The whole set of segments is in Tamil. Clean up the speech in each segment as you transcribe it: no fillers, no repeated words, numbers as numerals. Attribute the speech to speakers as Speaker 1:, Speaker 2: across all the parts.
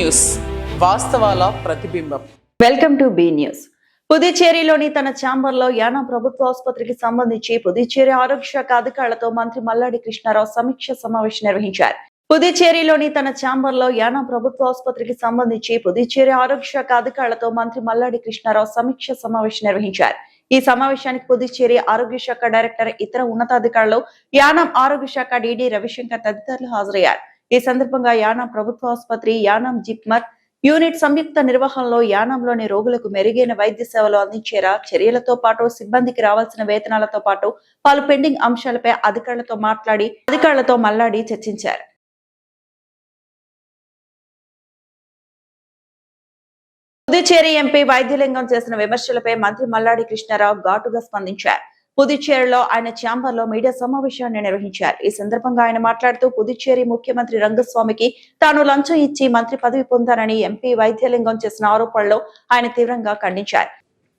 Speaker 1: న్యూస్ వాస్తవాల ప్రతిబింబం.
Speaker 2: Welcome to B news. పుదుచ్చేరిలోని తన ఛాంబర్లో యానా ప్రభుత్వ ఆసుపత్రికి సంబంధించి పుదుచ్చేరి ఆరోగ్య శాఖ అధికారులతో మంత్రి మల్లాడి కృష్ణారావు సమీక్ష సమావేశం నిర్వహించారు. పుదుచ్చేరిలోని తన ఛాంబర్లో యానా ప్రభుత్వ ఆసుపత్రికి సంబంధించి పుదుచ్చేరి ఆరోగ్య శాఖ అధికారులతో మంత్రి మల్లాడి కృష్ణారావు సమీక్ష సమావేశం నిర్వహించారు. ఈ సమావేశానికి పుదుచ్చేరి ఆరోగ్య శాఖ డైరెక్టర్, ఇతర ఉన్నతాధికారులు, యానాం ఆరోగ్య శాఖ డీడీ రవిశంకర్ తదితరులు హాజరయ్యారు. ఈ సందర్భంగా యానాం ప్రభుత్వ ఆసుపత్రి, యానాం జిప్మర్ యూనిట్ సంయుక్త నిర్వహణలో యానాంలోని రోగులకు మెరుగైన వైద్య సేవలు అందించేలా చర్యలతో పాటు సిబ్బందికి రావాల్సిన వేతనాలతో పాటు పలు పెండింగ్ అంశాలపై అధికారులతో మల్లాడి చర్చించారు. పుదుచ్చేరి ఎంపీ వైద్యలింగం చేసిన విమర్శలపై మంత్రి మల్లాడి కృష్ణారావు ఘాటుగా స్పందించారు. పుదుచ్చేరిలో ఆయన ఛాంబర్లో మీడియా సమావేశాన్ని నిర్వహించారు. ఈ సందర్భంగా ఆయన మాట్లాడుతూ, పుదుచ్చేరి ముఖ్యమంత్రి రంగస్వామికి తాను లంచం ఇచ్చి మంత్రి పదవి పొందానని ఎంపీ వైద్యలింగం చేసిన ఆరోపణలు ఆయన తీవ్రంగా ఖండించారు.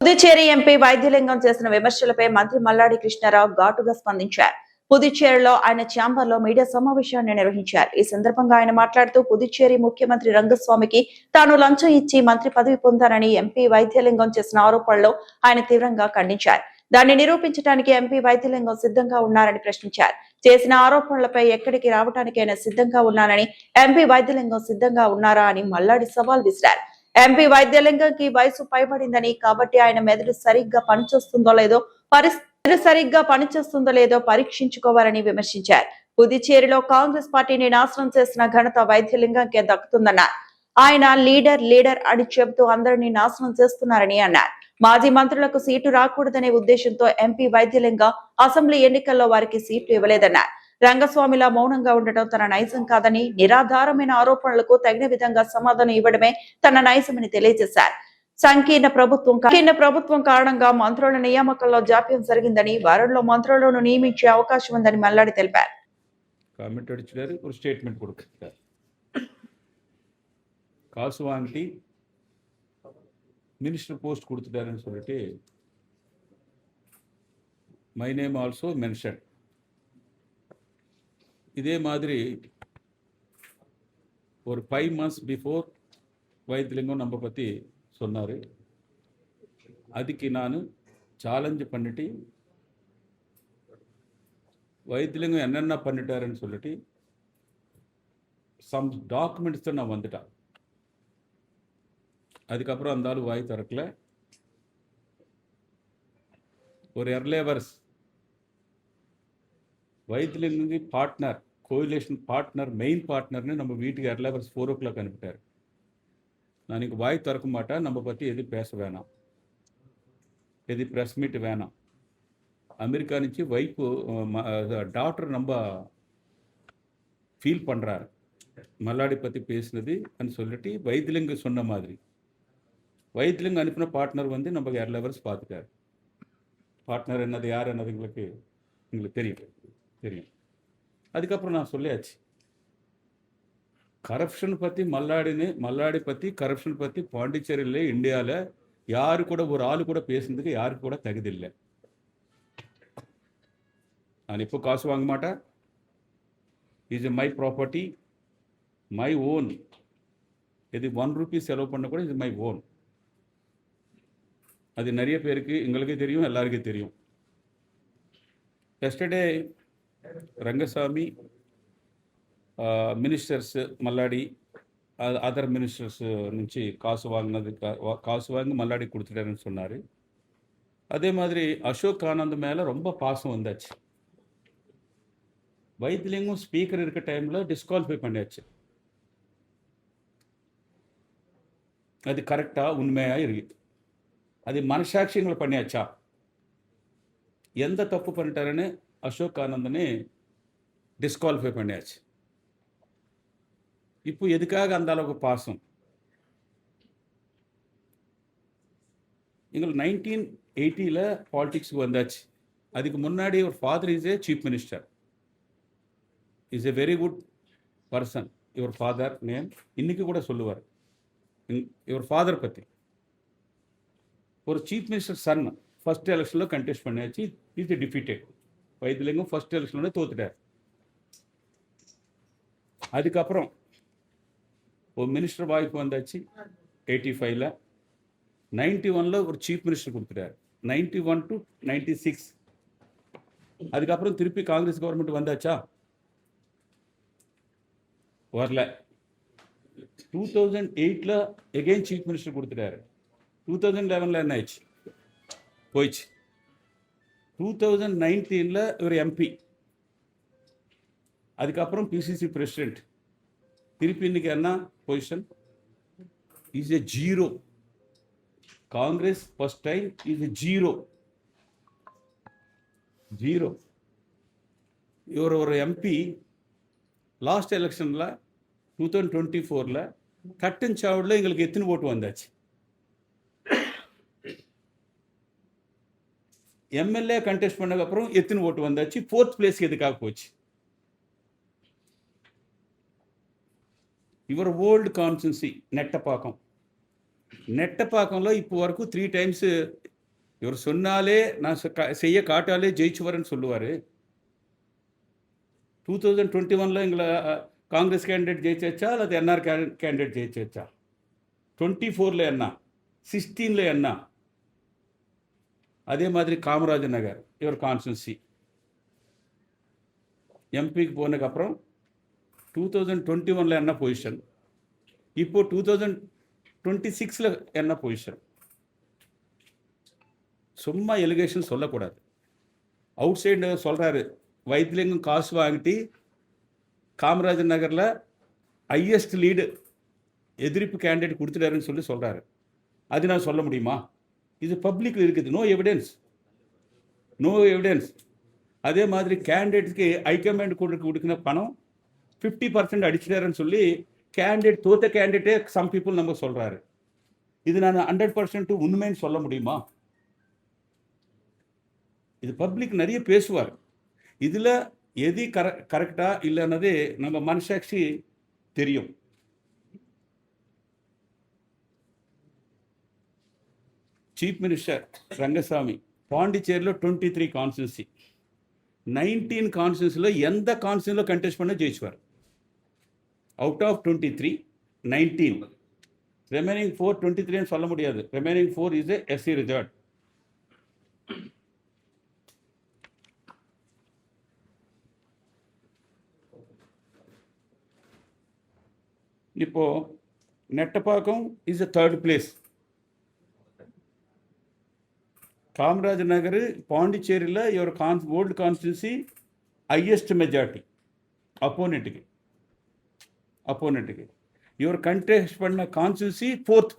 Speaker 2: పుదుచ్చేరి ఎంపీ వైద్యలింగం చేసిన విమర్శలపై మంత్రి మల్లాడి కృష్ణారావు ఘాటుగా స్పందించారు. పుదుచ్చేరిలో ఆయన ఛాంబర్లో మీడియా సమావేశాన్ని నిర్వహించారు. ఈ సందర్భంగా ఆయన మాట్లాడుతూ, పుదుచ్చేరి ముఖ్యమంత్రి రంగస్వామికి తాను లంచం ఇచ్చి మంత్రి పదవి పొందానని ఎంపీ వైద్యలింగం చేసిన ఆరోపణలు ఆయన తీవ్రంగా ఖండించారు. దాన్ని నిరూపించడానికి ఎంపీ వైద్యలింగం సిద్ధంగా ఉన్నారని ప్రశ్నించారు. చేసిన ఆరోపణలపై ఎక్కడికి రావడానికైనా సిద్ధంగా ఉన్నానని, ఎంపీ వైద్యలింగం సిద్ధంగా ఉన్నారా అని మల్లాడి సవాల్ విసిరారు. ఎంపీ వైద్యలింగంకి వయసు పైబడిందని, కాబట్టి ఆయన మెదడు సరిగ్గా పనిచేస్తుందో లేదో పరీక్షించుకోవాలని విమర్శించారు. పుదుచ్చేరిలో కాంగ్రెస్ పార్టీని నాశనం చేసిన ఘనత వైద్యలింగంకే దక్కుతుందన్నారు. ఆయన లీడర్ అని చెబుతూ అందరినీ నాశనం చేస్తున్నారని అన్నారు. మాజీ మంత్రులకు సీటు రాకూడదనే ఉద్దేశంతో ఎంపీ వైద్యలింగం అసెంబ్లీ ఎన్నికల్లో వారికి సీట్లు ఇవ్వలేదన్నారు. రంగస్వామిలా మౌనంగా ఉండటం తన నైజం కాదని, నిరాధారమైన ఆరోపణలకు తగిన విధంగా సమాధానం ఇవ్వడమే తన నైజమని తెలియజేశారు. సంకీర్ణ ప్రభుత్వం కారణంగా మంత్రుల నియామకంలో జాప్యం జరిగిందని, వారంలో మంత్రులను నియమించే అవకాశం ఉందని మల్లాడి తెలిపారు.
Speaker 3: காசு வாங்கி மினிஸ்டர் போஸ்ட் கொடுத்துட்டாருன்னு சொல்லிட்டு மை நேம் ஆல்சோ மென்ஷன். இதே மாதிரி ஒரு 5 months பிஃபோர் வைத்திலிங்கம் நம்ம பற்றி சொன்னார். அதுக்கு நான் சேலஞ்சு பண்ணிட்டு வைத்திலிங்கம் என்னென்ன பண்ணிட்டாருன்னு சொல்லிட்டு சம் டாக்குமெண்ட்ஸ் தான் நான் வந்துட்டேன். அதுக்கப்புறம் அந்த ஆள் வாய் திறக்கல. ஒரு எர்லேவர்ஸ் வைத்திலிங்க பார்ட்னர், கோயிலேஷன் பார்ட்னர், மெயின் பார்ட்னர்னு நம்ம வீட்டுக்கு எர்லேவர்ஸ் 4 o'clock அனுப்பிட்டார். நான் இன்னைக்கு வாய் திறக்க மாட்டேன், நம்ம பற்றி எது பேச வேணாம், எது ப்ரெஸ் மீட் வேணாம். அமெரிக்கா నుంచి வைப்பு டாக்டர் நம்ம ஃபீல் பண்ணுறாரு மல்லாடி பற்றி பேசினது అని சொல்லிட்டு வைத்திலிங்க சொன்ன மாதிரி வைத்திலிங்க அனுப்பின பார்ட்னர் வந்து நம்ம எர்லேவர்ஸ் பார்த்துட்டார். பார்ட்னர் என்னது, யார் என்னது எங்களுக்கு தெரியும். அதுக்கப்புறம் நான் சொல்லியாச்சு, கரப்ஷன் பற்றி மல்லாடி பற்றி கரப்ஷன் பற்றி பாண்டிச்சேரியில், இந்தியாவில் யாரு கூட ஒரு ஆள் கூட பேசுனதுக்கு யாருக்கு கூட தகுதி இல்லை. நான் இப்போ காசு வாங்க மாட்டேன். Is my property, my own. இது 1 rupee செலவு பண்ண கூட இது மை ஓன். அது நிறைய பேருக்கு, எங்களுக்கே தெரியும், எல்லாருக்கும் தெரியும். Yesterday Rangaswamy ministers Malladi other ministers నుంచి కాసు வாங்கி மல்லாடி கொடுத்துட்டாருன்னு சொன்னார். அதே மாதிரி அசோக் ஆனந்த் மேலே ரொம்ப பாசம் வந்தாச்சு. வைத்திலிங்கம் ஸ்பீக்கர் இருக்க டைமில் டிஸ்குவாலிஃபை பண்ணியாச்சு. அது கரெக்டாக உண்மையாக இருக்குது. அது மனசாட்சியங்களை பண்ணியாச்சா? எந்த தப்பு பண்ணிட்டாருன்னு அசோக் ஆனந்தனே டிஸ்குவாலிஃபை பண்ணியாச்சு. இப்போ எதுக்காக அந்த அளவுக்கு பாசம்? எங்களுக்கு 1980 பாலிடிக்ஸுக்கு வந்தாச்சு. அதுக்கு முன்னாடி ஒரு father is a chief minister, is a very good person. Your father name இன்னைக்கு கூட சொல்லுவார். யுவர் ஃபாதர் பற்றி ஒரு சீஃப் மினிஸ்டர் சன் ஃபர்ஸ்ட் எலெக்ஷனில் கண்டெஸ்ட் பண்ணியாச்சு. Is defeated. வைத்திலிங்கம் ஃபர்ஸ்ட் எலெக்ஷனில் தோத்துட்டார். அதுக்கப்புறம் ஒரு மினிஸ்டர் வாய்ப்பு வந்தாச்சு 85ல். 91ல் ஒரு சீஃப் மினிஸ்டர் கொடுத்துட்டார். 91 to 96. அதுக்கப்புறம் திருப்பி காங்கிரஸ் கவர்மெண்ட் வந்தாச்சா? வரல. 2008ல் எகெயின் சீஃப் மினிஸ்டர் கொடுத்துட்டாரு. 2011ல் என்ன ஆயிடுச்சு? போயிடுச்சு. 2019ல் ஒரு எம்பி, அதுக்கப்புறம் பிசிசி பிரசிடென்ட். திருப்பி இன்னைக்கு என்ன position? Is a zero. Congress first time is a zero. இவர் ஒரு எம்பி லாஸ்ட் எலெக்ஷனில் 2024ல் கட் அண்ட் சாவடில் எங்களுக்கு எத்தனை ஓட்டு வந்தாச்சு? எம்எல்ஏ கண்டெஸ்ட் பண்ணதுக்கப்புறம் எத்தனை ஓட்டு வந்தாச்சு? 4th பிளேஸ்க்கு எதுக்காக போச்சு? இவர் ஓல்டு கான்ஸ்டன்சி நெட்டப்பாக்கம்ல இப்போ வரைக்கும் 3 times இவர் சொன்னாலே நான் செய்ய காட்டாலே ஜெயிச்சு வரேன்னு சொல்லுவார். 2021ல் எங்களை காங்கிரஸ் கேண்டிடேட் ஜெயிச்சாச்சா அல்லது என்ஆர் கேண்டிடேட் ஜெயிச்சாச்சா? 24ல் என்ன, 16ல் என்ன? அதே மாதிரி காமராஜர் நகர் இவர் கான்ஸ்டன்சி எம்பிக்கு போனதுக்கப்புறம் 2021ல் என்ன பொசிஷன், இப்போ 2026ல் என்ன பொசிஷன்? சும்மா எலிகேஷன் சொல்லக்கூடாது. அவுட் சைடு சொல்கிறாரு, வைத்திலிங்கம் காசு வாங்கிட்டு காமராஜர் நகரில் ஹையஸ்ட் லீடு எதிர்ப்பு கேண்டிடேட் கொடுத்துட்டாருன்னு சொல்லி சொல்கிறாரு. அது நான் சொல்ல முடியுமா? இது பப்ளிக்கில் இருக்குது. No evidence. அதே மாதிரி கேண்டிடேட்டுக்கு ஹைகமாண்ட் கொடுக்குற பணம் 50% அடிச்சிட்டாருன்னு சொல்லி தோத்த கேண்டிடேட்டே சம் பீப்புள் நம்ம சொல்கிறாரு. இது நான் 100% உண்மைன்னு சொல்ல முடியுமா? இது பப்ளிக் நிறைய பேசுவார். இதில் எது கரெக்டா இல்லைன்னதே நம்ம மனசாட்சி தெரியும். சீஃப் மினிஸ்டர் ரங்கசாமி பாண்டிச்சேரியில் 23 கான்ஸ்டியூன்சி, 19 கான்ஸ்டியூன்சியில் எந்த கான்ஸ்டியூன்சியில் கண்டெஸ்ட் பண்ண ஜெயிச்சுவார். Out of 23, 19. ரிமைனிங் 4 23 சொல்ல முடியாது. Remaining 4 is SC reserve. இப்போ Nettapakkam is 3rd place. Kamarajar Nagar பாண்டிச்சேரியில் இவர் ஓல்டு கான்ஸ்டியூன்சி ஹையஸ்ட் மெஜாரிட்டி அப்போனண்ட்டுக்கு. இவர் கண்டெஸ்ட் பண்ண constituency 4th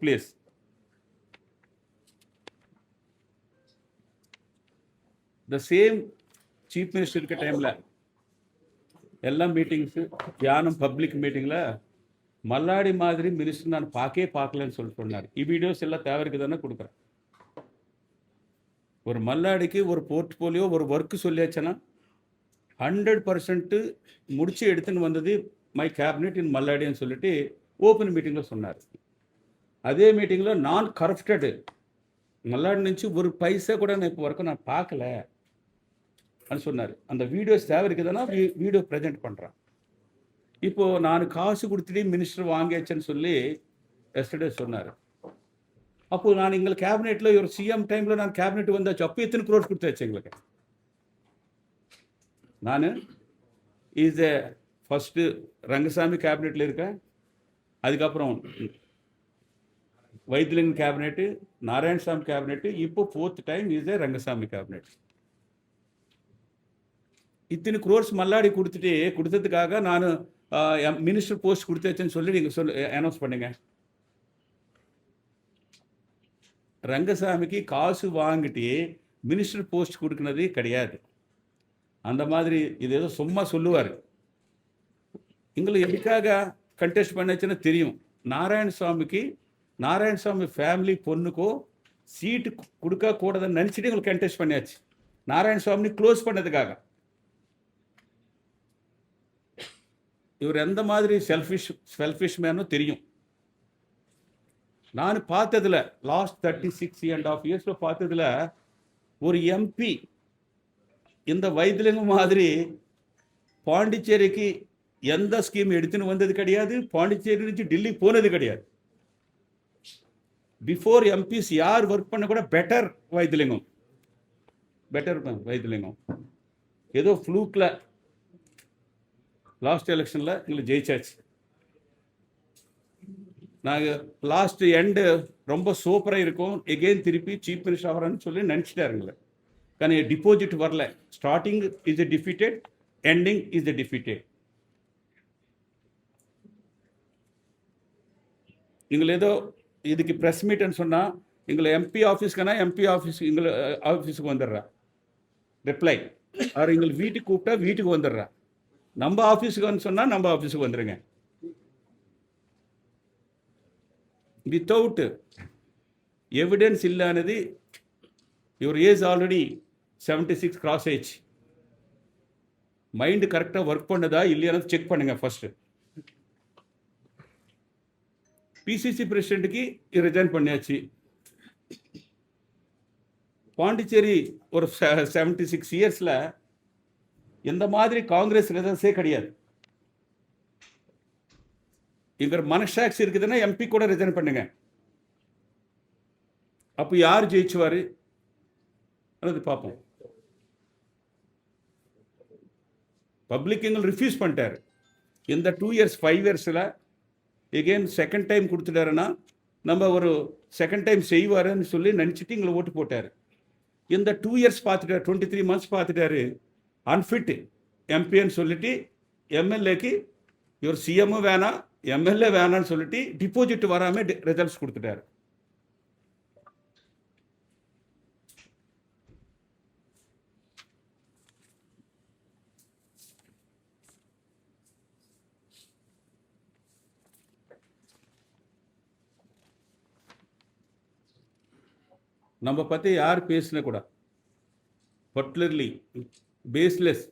Speaker 3: place. The same chief minister இருக்க டைமில் எல்லா மீட்டிங்ஸு தியானம் பப்ளிக் மீட்டிங்கில் மல்லாடி மாதிரி மினிஸ்டர் நான் பார்க்கலன்னு சொல்லிட்டு சொன்னார். வீடியோஸ் எல்லாம் தேவைக்கு தானே கொடுக்குறேன். ஒரு மல்லாடிக்கு ஒரு போர்ட்ஃபோலியோ ஒரு ஒர்க்கு சொல்லியாச்சுன்னா 100% முடிச்சு எடுத்துன்னு வந்தது மை கேபினெட் இன் மல்லாடின்னு சொல்லிட்டு ஓப்பன் மீட்டிங்கில் சொன்னார். அதே மீட்டிங்கில் நான் கரப்டடு மல்லாடி నుంచి ஒரு பைசா கூட நான் இப்போ வரைக்கும் நான் பார்க்கல అని சொன்னார். அந்த வீடியோஸ் தேவைக்கு தானே வீடியோ ப்ரெசென்ட் பண்ணுறான். இப்போது நான் காசு கொடுத்துட்டு மினிஸ்டர் வாங்கியாச்சுன்னு சொல்லி எஸ்டர்டே சொன்னார். அப்போது நான் எங்கள் கேபினெட்டில் ஒரு சிஎம் டைமில் நான் கேபினெட் வந்தாச்சு. அப்போ எத்தனை crores கொடுத்தாச்சு எங்களுக்கு? நான் இஸ் ஃபஸ்ட்டு ரங்கசாமி கேபினெட்டில் இருக்கேன். அதுக்கப்புறம் வைத்திலிங்கம் கேபினெட்டு, நாராயணசாமி கேபினெட்டு, இப்போ 4th time is Rangasamy cabinet. இத்தனை crores மல்லாடி கொடுத்ததுக்காக நான் மினிஸ்டர் போஸ்ட் கொடுத்தாச்சுன்னு சொல்லி நீங்கள் அனௌன்ஸ் பண்ணுங்க. ரங்கசாமிக்கு காசு வாங்கிட்டு மினிஸ்டர் போஸ்ட் கொடுக்குனதே கிடையாது. அந்த மாதிரி இது ஏதோ சும்மா சொல்லுவார். எங்களுக்கு எதுக்காக கண்டெஸ்ட் பண்ணச்சுன்னு தெரியும். நாராயணசாமி ஃபேமிலி பொண்ணுக்கோ சீட்டு கொடுக்க கூடாதுன்னு நினச்சிட்டு எங்களுக்கு கண்டெஸ்ட் பண்ணியாச்சு. நாராயணசாமி க்ளோஸ் பண்ணதுக்காக. இவர் எந்த மாதிரி செல்ஃபிஷ் மேனோ தெரியும். நான் பார்த்ததில் லாஸ்ட் 36.5 years பார்த்ததில் ஒரு எம்பி இந்த வைத்திலிங்கம் மாதிரி பாண்டிச்சேரிக்கு எந்த ஸ்கீம் எடுத்துன்னு வந்தது கிடையாது, பாண்டிச்சேரி నుంచి ఢిల్లీ போனது கிடையாது. பிஃபோர் எம்பிஸ் யார் ஒர்க் பண்ண கூட பெட்டர் வைத்திலிங்கம், ஏதோ ஃப்ளூக்ல லாஸ்ட் எலெக்ஷன்ல எங்களை ஜெயிச்சாச்சு. நாங்கள் லாஸ்ட் எண்டு ரொம்ப சூப்பராக இருக்கும், எகெயின் திருப்பி சீஃப் மினிஸ்டர் ஆகிறான்னு சொல்லி நினச்சிட்டாருங்களே. కానీ డిపాజిట్ வரல. Starting is a defeated, ending is a defeated. எங்களை ஏதோ இதுக்கு ப்ரெஸ் மீட்னு சொன்னால் எங்களை எம்பி ஆஃபீஸ்க்குனா எம்பி ஆஃபீஸ் எங்களை ஆஃபீஸுக்கு வந்துடுறா ரிப்ளை, அவர் எங்களை வீட்டுக்கு கூப்பிட்டா வீட்டுக்கு வந்துடுறா. நம்ம ஆஃபீஸுக்கு சொன்னால் நம்ம ஆஃபீஸுக்கு வந்துடுங்க. வித்தவுட் எவிடன்ஸ் இல்லானது. Your age already 76 cross age. Mind கரெக்டாக ஒர்க் பண்ணதா இல்லையானது செக் பண்ணுங்க ஃபர்ஸ்ட். பிசிசி பிரசிடென்ட்டுக்கு ரிசைன் பண்ணியாச்சு. பாண்டிச்சேரி ஒரு 76 இயர்ஸில் இந்த மாதிரி காங்கிரஸ் ரிசல்ட்ஸே கிடையாது. இங்கே மனசாட்சி இருக்குதுன்னா எம்பி கூட ரிசைன் பண்ணுங்க. அப்போ யார் ஜெயிச்சுவார் அது பார்ப்போம். பப்ளிக் எங்களை ரிஃப்யூஸ் பண்ணிட்டார். இந்த 2 இயர்ஸ் 5 இயர்ஸில் எகெயின் செகண்ட் டைம் கொடுத்துட்டாருன்னா நம்ம ஒரு செகண்ட் டைம் செய்வாருன்னு சொல்லி நினச்சிட்டு எங்களை ஓட்டு போட்டார். இந்த 2 இயர்ஸ் பார்த்துட்டார், 23 மந்த்ஸ் பார்த்துட்டாரு, அன்ஃபிட் எம்பின்னு சொல்லிட்டு எம்எல்ஏக்கு இவர் சிஎம்மும் வேணாம் எம்எல்ஏ வேணான்னு சொல்லிட்டு டிபாசிட் வராமல் ரிசல்ட்ஸ் கொடுத்துட்டாரு. நம்ம பற்றி யார் பேசின கூட பர்டிகுலர்லி பேஸ்லெஸ்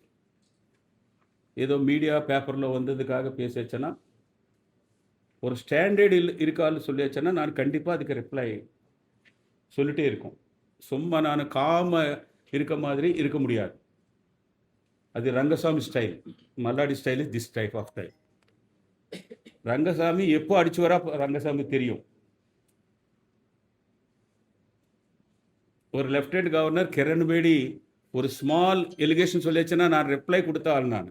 Speaker 3: ஏதோ மீடியா பேப்பரில் வந்ததுக்காக பேசியாச்சேன்னா, ஒரு ஸ்டாண்டர்டு இருக்கான்னு சொல்லியாச்சேன்னா நான் கண்டிப்பாக அதுக்கு ரிப்ளை சொல்லிட்டே இருக்கும். சும்மா நான் காம இருக்க மாதிரி இருக்க முடியாது. அது Rangasamy style. Malladi style is this type of style. Rangasamy எப்போ அடிச்சு வரா ரங்கசாமி தெரியும். ஒரு லெஃப்டினன்ட் கவர்னர் கிரண் பேடி ஒரு ஸ்மால் எலிகேஷன் சொல்லியாச்சுன்னா நான் ரிப்ளை கொடுத்த ஆள். நான்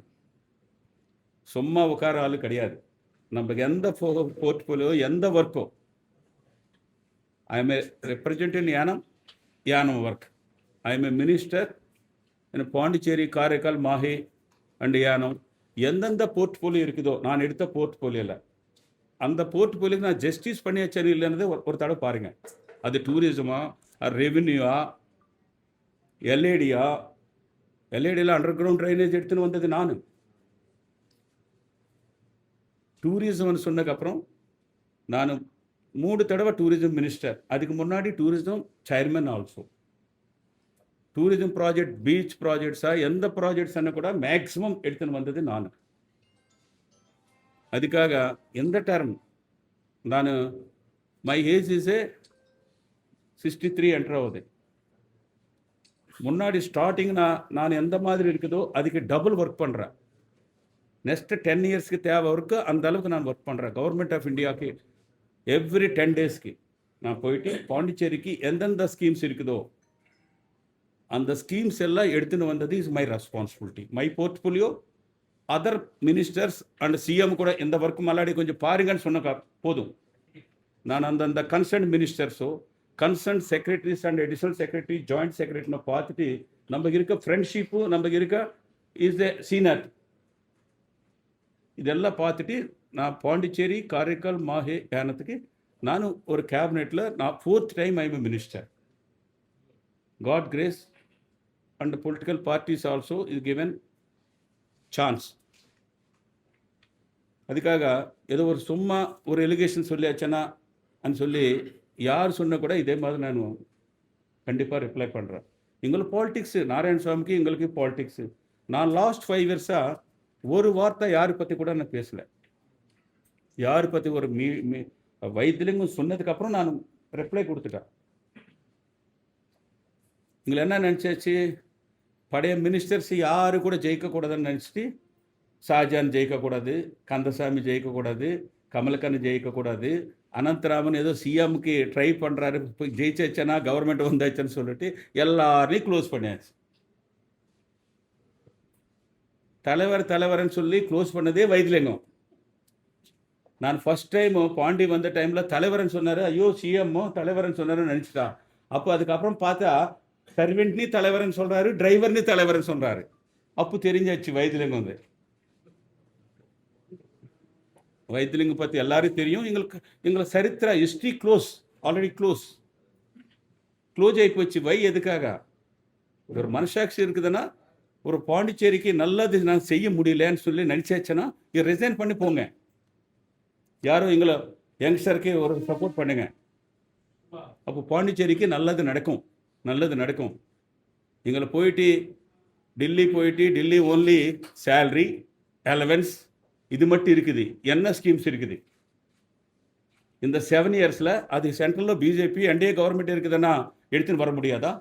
Speaker 3: சும்மா உட்கார ஆள் கிடையாது. நமக்கு எந்த போர்ட்ஃபோலியோ எந்த ஒர்க்கோ, I am a represent in Yanam work. I am a minister in Pondicherry, Karaikal, Mahe and Yanam. எந்தெந்த போர்ட்ஃபோலியோ இருக்குதோ நான் எடுத்த போர்ட்ஃபோலியோவில் அந்த போர்ட்ஃபோலியோக்கு நான் ஜஸ்டிஸ் பண்ணியாச்சேன்னு இல்லைன்னது ஒரு தடவை பாருங்கள். அது டூரிசமா, ரெவென்யூவா, எல்ஏடியா. எல்ஏடியில் அண்டர் கிரவுண்ட் ட்ரைனேஜ் எடுத்துன்னு வந்தது நான். டூரிசம்னு சொன்னதுக்கப்புறம் நான் 3 தடவை டூரிசம் மினிஸ்டர். அதுக்கு முன்னாடி tourism chairman also. Tourism project, beach ப்ராஜெக்ட்ஸாக எந்த ப்ராஜெக்ட்ஸ் கூட மேக்ஸிமம் எடுத்துன்னு வந்தது நான். அதுக்காக எந்த டர்ம் நான் மை ஏஜ் இஸ் 63 என்டர் ஆகுது. முன்னாடி ஸ்டார்டிங் நான் எந்த மாதிரி இருக்குதோ அதுக்கு டபுள் ஒர்க் பண்ணுறேன். நெக்ஸ்ட் 10 இயர்ஸ்க்கு தேவை ஒர்க்கு அந்த அளவுக்கு நான் ஒர்க் பண்ணுறேன். கவர்மெண்ட் ஆஃப் இந்தியாவுக்கு எவ்ரி 10 டேஸ்க்கு நான் போயிட்டு பாண்டிச்சேரிக்கு எந்தெந்த ஸ்கீம்ஸ் இருக்குதோ அந்த ஸ்கீம்ஸ் எல்லாம் எடுத்துன்னு வந்தது is my responsibility. My portfolio other ministers and CM கூட எந்த ஒர்க்கு மல்லாடி கொஞ்சம் பாருங்கன்னு சொன்ன போதும். நான் அந்தந்த கன்சர்ன் மினிஸ்டர்ஸோ concern secretaries and additional secretary, joint செக்ரட்டரினை பார்த்துட்டு நமக்கு இருக்க ஃப்ரெண்ட்ஷிப்பு, நமக்கு இருக்க இஸ் எ சீனர், இதெல்லாம் பார்த்துட்டு நான் பாண்டிச்சேரி, காரைக்கால், மாஹே, யானத்துக்கு நானும் ஒரு கேபினெட்டில் நான் 4th time I am minister. God grace and political parties also is given chance. அதுக்காக ஏதோ ஒரு சும்மா ஒரு எலிகேஷன் சொல்லியாச்சேன்னா சொல்லி யார் சொன்ன கூட இதே மாதிரி நான் கண்டிப்பாக ரிப்ளை பண்ணுறேன். எங்களுக்கு பாலிட்டிக்ஸு, நாராயணசாமிக்கு எங்களுக்கு பாலிட்டிக்ஸு. நான் லாஸ்ட் 5 இயர்ஸாக ஒரு வார்த்தை யாரை பற்றி கூட நான் பேசலை. யாரை பற்றி ஒரு வைத்திலிங்கம் சொன்னதுக்கப்புறம் நான் ரிப்ளை கொடுத்துட்டேன். எங்களை என்ன நினச்சாச்சு, பழைய மினிஸ்டர்ஸ் யாரு கூட ஜெயிக்கக்கூடாதுன்னு நினச்சிட்டு ஷாஜான் ஜெயிக்கக்கூடாது, கந்தசாமி ஜெயிக்கக்கூடாது, கமலக்கண்ணன் ஜெயிக்கக்கூடாது, அனந்தராமன் ஏதோ சிஎம்க்கு ட்ரை பண்ணுறாரு, போய் ஜெயிச்சாச்சுன்னா கவர்மெண்ட் வந்தாச்சுன்னு சொல்லிட்டு எல்லாரையும் க்ளோஸ் பண்ணியாச்சு. தலைவர்னு சொல்லி க்ளோஸ் பண்ணதே வைத்திலிங்கம். நான் ஃபர்ஸ்ட் டைம் பாண்டி வந்த டைமில் தலைவர்னு சொன்னார், ஐயோ சிஎம்மோ தலைவர்னு சொன்னாருன்னு நினச்சிட்டான். அப்போ அதுக்கப்புறம் பார்த்தா சர்வெண்ட்னி தலைவர்னு சொல்கிறாரு, டிரைவர்னு தலைவர்னு சொல்கிறாரு. அப்போ தெரிஞ்சாச்சு வைத்திலிங்கம் வந்து. வைத்திலிங்கம் பற்றி எல்லாரும் தெரியும். எங்களை சரித்திர ஹிஸ்ட்ரி ஆல்ரெடி க்ளோஸ் ஆகி போச்சு. எதுக்காக? ஒரு மனசாட்சி இருக்குதுன்னா, ஒரு பாண்டிச்சேரிக்கு நல்லது நான் செய்ய முடியலன்னு சொல்லி நினச்சாச்சுன்னா ரிசைன் பண்ணி போங்க. யாரும் எங்களை யங்ஸ்டருக்கு ஒரு சப்போர்ட் பண்ணுங்க. அப்போ பாண்டிச்சேரிக்கு நல்லது நடக்கும். எங்களை டெல்லி ஓன்லி சேலரி அலவன்ஸ் இது மட்டும் இருக்குது. என்ன ஸ்கீம்ஸ் இருக்குது இந்த 7 இயர்ஸில்? அது சென்ட்ரலில் பிஜேபி என்டிஏ கவர்மெண்ட் இருக்குதுன்னா எடுத்துன்னு வர முடியாதா?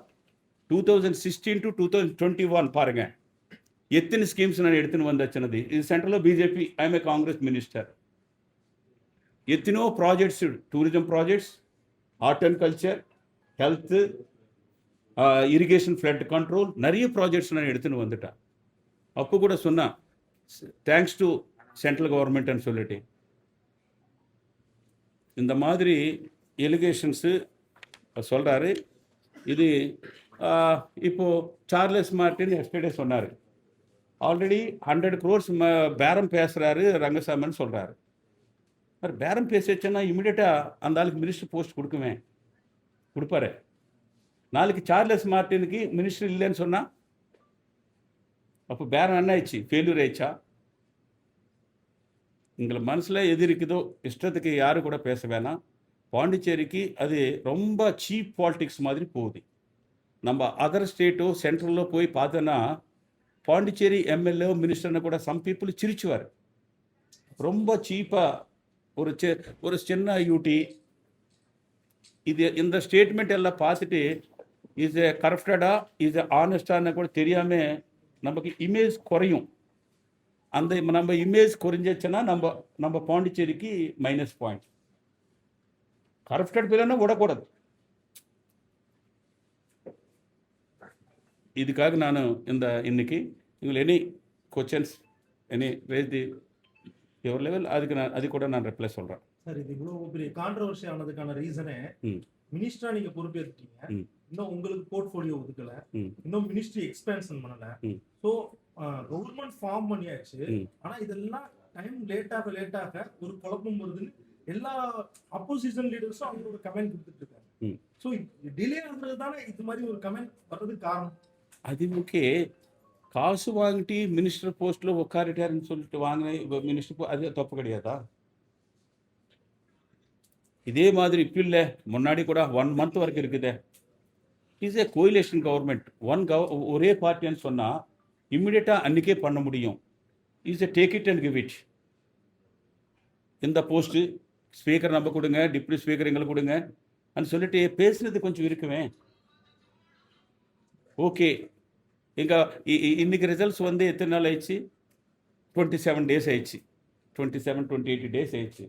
Speaker 3: 2016 to 2021 பாருங்க, எத்தனை ஸ்கீம்ஸ் நான் எடுத்துன்னு வந்தாச்சுனது. இது சென்ட்ரலில் BJP, I am a Congress minister. எத்தனையோ projects, tourism projects, art and culture, health, irrigation, flood control, நிறைய ப்ராஜெக்ட்ஸ் நான் எடுத்துன்னு வந்துட்டேன். அப்போ கூட சொன்னேன் தேங்க்ஸ் டு சென்ட்ரல் கவர்மெண்ட்னு சொல்லிட்டு. இந்த மாதிரி எலிகேஷன்ஸு சொல்கிறாரு. இது இப்போது சார்லஸ் மார்டின் எஸ்டர்டே சொன்னார், ஆல்ரெடி 100 crores பேரம் பேசுகிறாரு ரங்கசாமின்னு சொல்கிறாரு. பேரம் பேசிச்சுன்னா இமீடியட்டாக அந்த ஆளுக்கு மினிஸ்டர் போஸ்ட் கொடுப்பாரு. நாளைக்கு சார்லஸ் மார்டினுக்கு மினிஸ்டர் இல்லைன்னு சொன்னால் அப்போ பேரம் என்ன ஆயிடுச்சு? ஃபெயில்யூர் ஆயிடுச்சா? எங்களை மனசில் எது இருக்குதோ இஷ்டத்துக்கு யாரும் கூட பேச வேணாம். பாண்டிச்சேரிக்கு அது ரொம்ப சீப் பாலிடிக்ஸ் மாதிரி போகுது. நம்ம அதர் ஸ்டேட்டோ சென்ட்ரலோ போய் பார்த்தோன்னா பாண்டிச்சேரி எம்எல்ஏ மினிஸ்டர்னு கூட சம் பீப்புள் சிரிச்சுவார். ரொம்ப சீப்பாக ஒரு சின்ன யூடி இந்த ஸ்டேட்மெண்ட் எல்லாம் பார்த்துட்டு இஸ் ஏ கரப்டடா இஸ் ஏ ஆனஸ்டான்னு கூட தெரியாமல் நமக்கு இமேஜ் குறையும். அந்த நம்ம இமேஜ் குறைஞ்சிச்சுன்னா நம்ம பாண்டிச்சேரிக்கு -பாயிண்ட். கரப்டட் பிள்ளைன்னா விடக்கூடாது. இதுக்காக நான் இன்னைக்கு நீங்கள் any questions any race the your level, அது கூட நான் ரிப்ளை சொல்கிறேன்.
Speaker 4: சார், இது இவ்வளவு பெரிய கான்ட்ரவர்சி ஆனதுக்கான ரீசனே மினிஸ்டரா நீங்க பொறுப்பேற்றுட்டீங்க, இன்னும் உங்களுக்கு போர்ட்ஃபோலியோ ஒதுக்கல, இன்னும் மினிஸ்ட்ரி எக்ஸ்பேன்ஷன் பண்ணல. ஸோ கவர்மெண்ட் ஃபார்ம் பண்ணியாச்சு. ஆனா இதெல்லாம் டைம் லேட்டாக ஒரு குழப்பம் வருதுன்னு எல்லா அப்போசிஷன் லீடர்ஸும் அவங்களோட கமெண்ட் கொடுத்துட்டு இருக்காங்க. ஸோ டிலே ஆகுறது தானே இது மாதிரி ஒரு கமெண்ட் வர்றதுக்கு காரணம்.
Speaker 3: அது ஓகே, காசு வாங்கிட்டு மினிஸ்டர் போஸ்ட்டில் உட்காரிட்டாருன்னு சொல்லிட்டு வாங்கின மினிஸ்டர் அது தப்பு கிடையாதா? இதே மாதிரி இப்போ இல்லை, முன்னாடி கூட 1 month வரைக்கும் இருக்குதே. Is a coalition government. ஒரே பார்ட்டின்னு சொன்னால் இம்மிடியட்டாக அன்றைக்கே பண்ண முடியும். Is a take it and give it. இந்த போஸ்ட்டு ஸ்பீக்கர் நம்ம கொடுங்க, டிப்யூட்டி ஸ்பீக்கர் எங்களுக்கு கொடுங்க அப்படின்னு சொல்லிட்டு பேசுனது கொஞ்சம் இருக்குவேன். ஓகே, இன்னைக்கு ரிசல்ட்ஸ் எத்தனை நாள் ஆயிடுச்சு? 27 days ஆயிடுச்சு. 27-28 days ஆயிடுச்சு.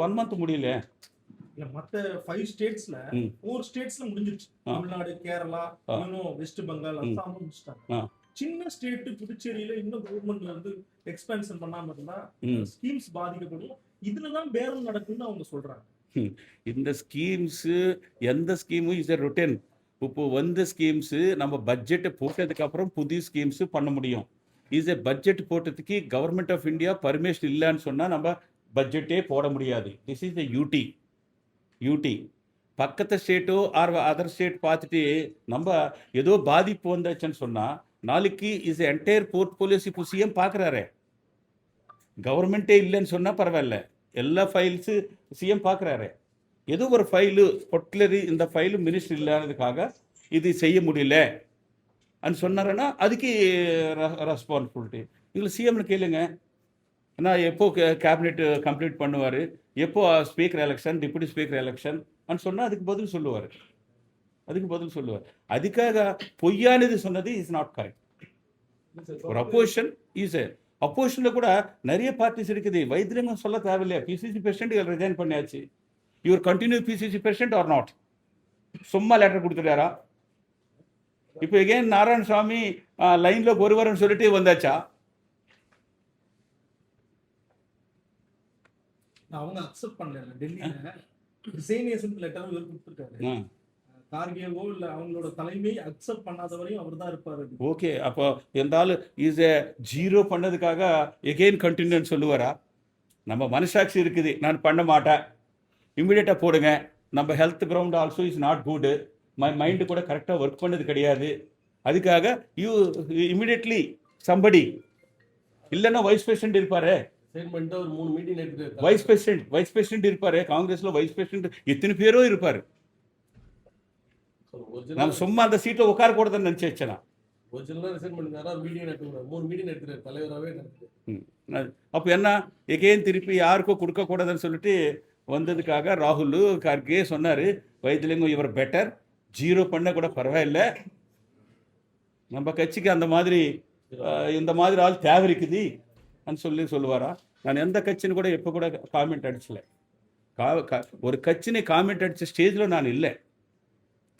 Speaker 3: 1 month முடியல.
Speaker 4: இல்ல, மத்த 5 ஸ்டேட்ஸ்ல 4 ஸ்டேட்ஸ்ல முடிஞ்சிருச்சு. தமிழ்நாடு, கேரளா, இன்னும் வெஸ்ட் பெங்கால், அசாம் முடிச்சிட்டாங்க. சின்ன ஸ்டேட் புதுச்சேரியில இன்னும் கவர்மெண்ட் எக்ஸ்பென்ஷன் பண்ணாம இருந்தா ஸ்கீம்ஸ் பாதிக்கப்படும். இதுலதான் பேரம் நடக்கும்னு அவங்க சொல்றாங்க.
Speaker 3: இந்த ஸ்கீம்ஸ் எந்த ஸ்கீமும் இஸ் எ ரொட்டீன். இப்போ ஸ்கீம்ஸ் நம்ம பட்ஜெட்டை போட்டதுக்கு அப்புறம் புதிய ஸ்கீம்ஸ் பண்ண முடியும். இஸ் எ பட்ஜெட் போட்டதுக்கு கவர்மெண்ட் ஆஃப் இந்தியா பர்மிஷன் இல்லைன்னு சொன்னா நம்ம பட்ஜெட்டே போட முடியாது. This is the UT. பக்கத்து ஸ்டேட்டோ ஆர் அதர் ஸ்டேட் பார்த்துட்டு நம்ம ஏதோ பாதிப்பு வந்தாச்சுன்னு சொன்னால் நாளைக்கு இஸ் என்டையர் போர்ட்ஃபோலியோஸ் இப்போ சிஎம் பார்க்குறாரு. கவர்மெண்ட்டே இல்லைன்னு சொன்னால் பரவாயில்ல, எல்லா ஃபைல்ஸு சிஎம் பார்க்குறாரு. ஏதோ ஒரு ஃபைலு பர்டிகுலரி இந்த ஃபைலு மினிஸ்டர் இல்லாததுக்காக இது செய்ய முடியல அப்படின்னு சொன்னாருன்னா அதுக்கு ரெஸ்பான்சிபிலிட்டி எங்களுக்கு சிஎம்னு கேளுங்க. நான் எப்போ கேபினெட் கம்ப்ளீட் பண்ணுவார், எப்போ speaker election, deputy speaker election அப்படின்னு சொன்னால் அதுக்கு பதில் சொல்லுவார். அதுக்காக பொய்யானது சொன்னது இஸ் நாட் கரெக்ட். ஒரு அப்போசிஷன் இஸ் அப்போசிஷனில் கூட நிறைய பார்ட்டிஸ் இருக்குது. வைத்திலிங்கம் சொல்ல தேவையில்லையா? பிசிசி பிரசிடென்ட் இவர் ரிசைன் பண்ணியாச்சு. இவர் continue PCC president or not? சும்மா லெட்டர் கொடுத்துட்டாரா? இப்போ எகேன் நாராயணசாமி லைனில் ஒருவர்னு சொல்லிட்டு வந்தாச்சா?
Speaker 4: அவங்க அக்செப்ட் பண்ணல. டெல்லியில ரிசைனேஷன் லெட்டர் இவர் கொடுத்துருக்காரு. கார்கேவோ இல்ல அவங்களோட தலைமை அக்செப்ட் பண்ணாத வரையும் அவர் தான் இருப்பாரு.
Speaker 3: ஓகே, அப்போ இருந்தாலும் இஸ் எ ஜீரோ பண்ணதுக்காக எகெயின் கண்டினியூன்னு சொல்லுவாரா? நம்ம மனசாட்சி இருக்குது, நான் பண்ண மாட்டேன், இம்மிடியேட்டாக போடுங்க. நம்ம health ground also is not good, mind கூட கரெக்டாக ஒர்க் பண்ணது கிடையாது, அதுக்காக யூ இமிடியட்லி சம்படி. இல்லைன்னா வைஸ் பிரசிடென்ட் இருப்பாரு, வைஸ் பிரசிடென்ட் இருப்பாரு. காங்கிரஸ்ல வைஸ் பிரசிடென்ட் எத்தனை பேரோ இருப்பாரு. நம்ம சும்மா அந்த சீட்டை உட்கார கூடாதுன்னு நினைச்சு வச்சேன். அப்போ என்ன எகேன் திருப்பி யாருக்கும் கொடுக்க கூடாதுன்னு சொல்லிட்டு வந்ததுக்காக ராகுல் கார்கே சொன்னாரு, வைத்திலிங்கம் இவர் பெட்டர், ஜீரோ பண்ண கூட பரவாயில்லை, நம்ம கட்சிக்கு அந்த மாதிரி இந்த மாதிரி ஆள் தேவை இருக்குது சொல்லுவாரா? நான் எந்த கட்சின்னு கூட எப்போ கூட காமெண்ட் அடிச்சல. ஒரு கட்சினை காமெண்ட் அடிச்ச ஸ்டேஜில் நான் இல்லை.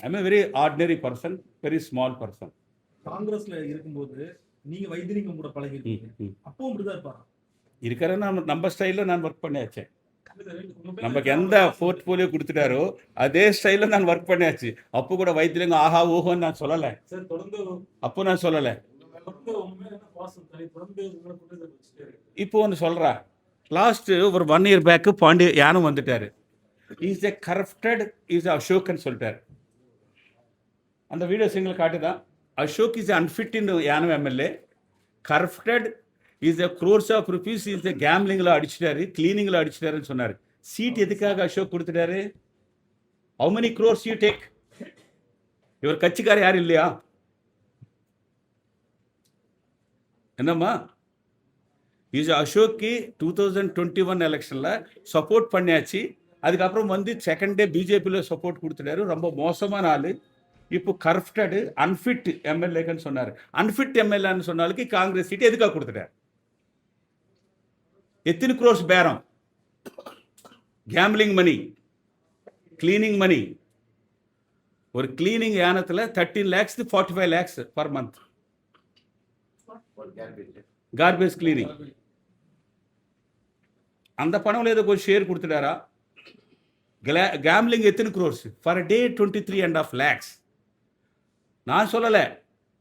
Speaker 3: I'm a very ordinary person, very small person.
Speaker 4: காங்கிரஸ்ல இருக்கும்போது நீங்க வைத்திலிங்கம் கூட பழகிருக்கீங்க, அப்பவும் இப்படிதான் இருப்பாரா? இருக்கிறேன்னா
Speaker 3: நம்ம ஸ்டைலில் நான் ஒர்க் பண்ணியாச்சேன். நமக்கு எந்த போர்ட்ஃபோலியோ கொடுத்துட்டாரோ அதே ஸ்டைலில் நான் ஒர்க் பண்ணியாச்சு. அப்போ கூட வைத்திலிங்கம் ஆஹா ஓஹோன்னு நான் சொல்லலை, அப்போ நான் சொல்லலை. இப்போ ஒன்று சொல்கிறா, லாஸ்ட்டு ஒரு 1 year பேக்கு பாண்டிய யானம் வந்துட்டார். இஸ் எ கரப்டட் இஸ் அசோக்னு சொல்லிட்டார். அந்த வீடியோஸ் எங்களுக்கு காட்டுதான். Ashok is unfit in Yanam MLA, corrupted is a crores of rupees is a கேம்லிங்கில் அடிச்சிட்டாரு, கிளீனிங்கில் அடிச்சிட்டாருன்னு சொன்னார். சீட் எதுக்காக அசோக் கொடுத்துட்டாரு? how many crores you take? இவர் கட்சிக்கார யாரும் இல்லையா? என்னம்மா இஸ் அசோக்கு 2021 எலெக்ஷனில் சப்போர்ட் பண்ணியாச்சு. அதுக்கப்புறம் வந்து செகண்ட் டே பிஜேபியில் சப்போர்ட் கொடுத்துட்டாரு. ரொம்ப மோசமான ஆள். இப்போ கரப்டடு அன்ஃபிட் எம்எல்ஏன்னு சொன்னார். அன்ஃபிட் எம்எல்ஏன்னு சொன்னாலுக்கு காங்கிரஸ் சீட்டு எதுக்காக கொடுத்துட்டார்? எத்தனை க்ரோர்ஸ் பேரம்? Gambling money, cleaning money. ஒரு கிளீனிங் யானத்தில் 13 lakhs to 45 lakhs per month. Garbage cleaning. அந்த பணம் ஏதோ கொஞ்சம் ஷேர் கொடுத்துட்டாரா? கேம்லிங் எத்தனை க்ரோர்ஸ்? For day 23.5 lakhs. நான் சொல்லலை,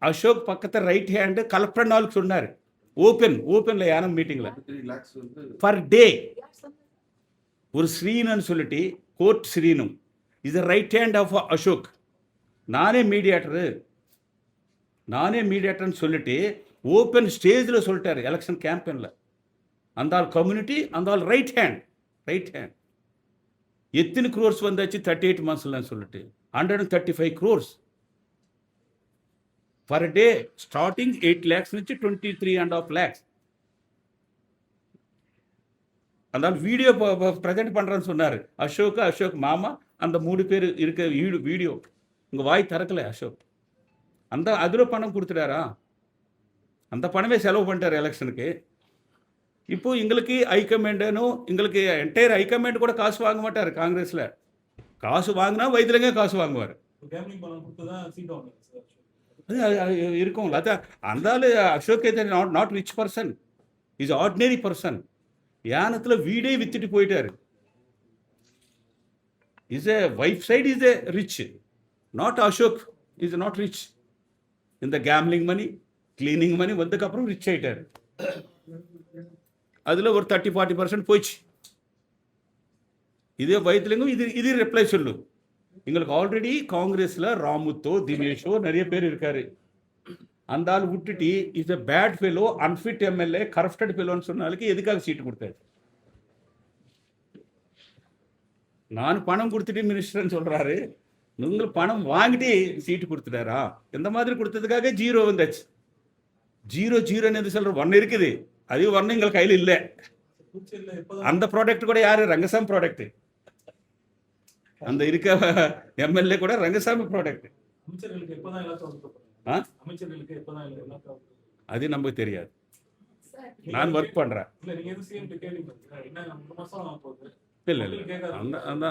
Speaker 3: அசோக் பக்கத்தில் ரைட் ஹேண்டு கலெக்டர் நாளுக்கு சொன்னார். ஓப்பனில் யாரும் மீட்டிங்கில் பர் டே. ஒரு ஸ்ரீனு சொல்லிட்டு court Srinu is the right hand of Ashok. நானே மீடியேட்டர்னு சொல்லிட்டு ஓப்பன் ஸ்டேஜில் சொல்லிட்டார் எலெக்ஷன் கேம்பெயினில். அந்த ஆள் கம்யூனிட்டி, அந்த ஆள் ரைட் ஹேண்ட். எத்தனை க்ரோர்ஸ் வந்தாச்சு 38 monthsலன்னு சொல்லிட்டு 135 crores per day. Starting 8 lakhs నుంచి 23.5 lakhs. அந்த வீடியோ ப்ரெசென்ட் பண்ணுறேன்னு சொன்னார். அசோக் மாமா அந்த 3 பேர் இருக்க வீடியோ உங்கள் வாய் திறக்கலை. அசோக் அந்த அதில் பணம் கொடுத்துட்டாரா? அந்த பணமே செலவு பண்ணிட்டார் எலெக்ஷனுக்கு. இப்போது எங்களுக்கு ஹைகமாண்டும் எங்களுக்கு என்டையர் ஹைகமாண்ட் கூட காசு வாங்க மாட்டார். காங்கிரஸில் காசு வாங்கினா வைத்திலிங்கம் காசு வாங்குவார். இருக்கும்ல. அதான் அந்த ஆள் Ashok not rich person, is ordinary person. யானத்தில் வீடே வித்துட்டு போயிட்டார். Is a wife side is a rich, not Ashok is not rich. இந்த கேம்லிங் மணி, கிளீனிங் மணி வந்ததுக்கப்புறம் ரிச் ஆகிட்டார். அதில் ஒரு 30-40% போயிடுச்சு. இதே வைத்திலிங்கம் இது ரிப்ளை சொல்லு. எங்களுக்கு ஆல்ரெடி காங்கிரஸில் ராமுத்தோ தினேஷோ நிறைய பேர் இருக்காரு. அந்த ஆள் விட்டுட்டு is a bad fellow, unfit MLA, corrupted ஃபெலோன்னு சொன்னாலுக்கு எதுக்காக சீட்டு கொடுத்தாரு? நான் பணம் கொடுத்துட்டு மினிஸ்டர்ன்னு சொல்கிறாரு, நீங்கள் பணம் வாங்கிட்டு சீட்டு கொடுத்துட்டாரா? எந்த மாதிரி கொடுத்ததுக்காக 0 வந்தாச்சு. 0 எது சொல்கிற 1 இருக்குது, அது 1 எங்கள் கையில் இல்லை. அந்த ப்ராடக்ட் கூட யார்? ரங்கசாமி ப்ராடக்ட். அந்த இருக்க எம்எல்ஏ கூட ரங்கசாமி ப்ராடக்ட். அது நமக்கு தெரியாது. நான் ஒர்க் பண்ணுறேன்.
Speaker 5: இல்ல நீங்க எதுவும் சிஎம் கேள்வி என்ன 3 மாசம் போகுது.
Speaker 3: இல்லை அந்த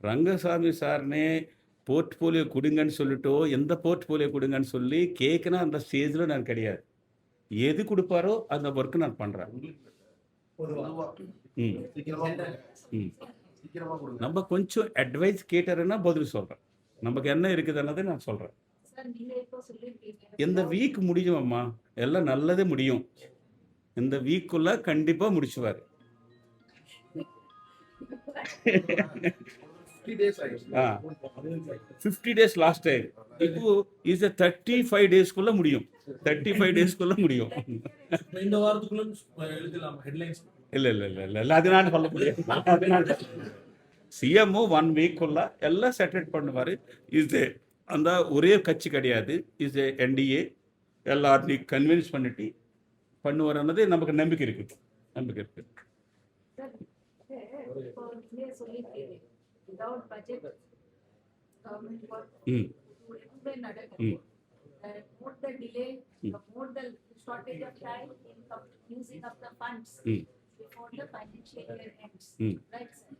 Speaker 3: ரங்கசாமி சார்னே போர்ட்ஃபோலியோ கொடுங்கன்னு சொல்லிட்டோ எந்த போர்ட்ஃபோலியோ கொடுங்கன்னு சொல்லி கேட்குனா அந்த ஸ்டேஜில் நான் கிடையாது. எது கொடுப்பாரோ அந்த ஒர்க்கு நான் பண்ணுறேன். ம் ம் நம்ம கொஞ்சம் அட்வைஸ் கேட்டாருன்னா பதில் சொல்கிறேன். நமக்கு என்ன இருக்குதுன்னதை நான் சொல்கிறேன். இந்த வீக் முடியும் அம்மா, எல்லாம் நல்லதே முடியும். இந்த வீக்குள்ள கண்டிப்பாக முடிச்சுவார். 50 days லாஸ்ட் டைம். இப்போ இஸ் 35 டேஸ்க்குள்ள முடியும். 35 டேஸ்க்குள்ள முடியும்.
Speaker 4: இந்த வாரத்துக்குள்ள எழுதலாம் ஹெட்லைன்ஸ்.
Speaker 3: இல்ல அது நான் சொல்ல முடியாது. சிஎம்ஓ 1 வீக்குள்ள எல்லாம் செட்டில் பண்ணுவார். இது அந்த ஒரே கட்சி கிடையாது. இது என்டிஏ எல்லாத்தையும் கன்வின்ஸ் பண்ணிட்டு பண்ணுவார் அன்னது நமக்கு நம்பிக்கை இருக்குது.
Speaker 6: Without budget, government work more the delay, more the shortage of time in using of the funds before the financial year ends. Right, sir?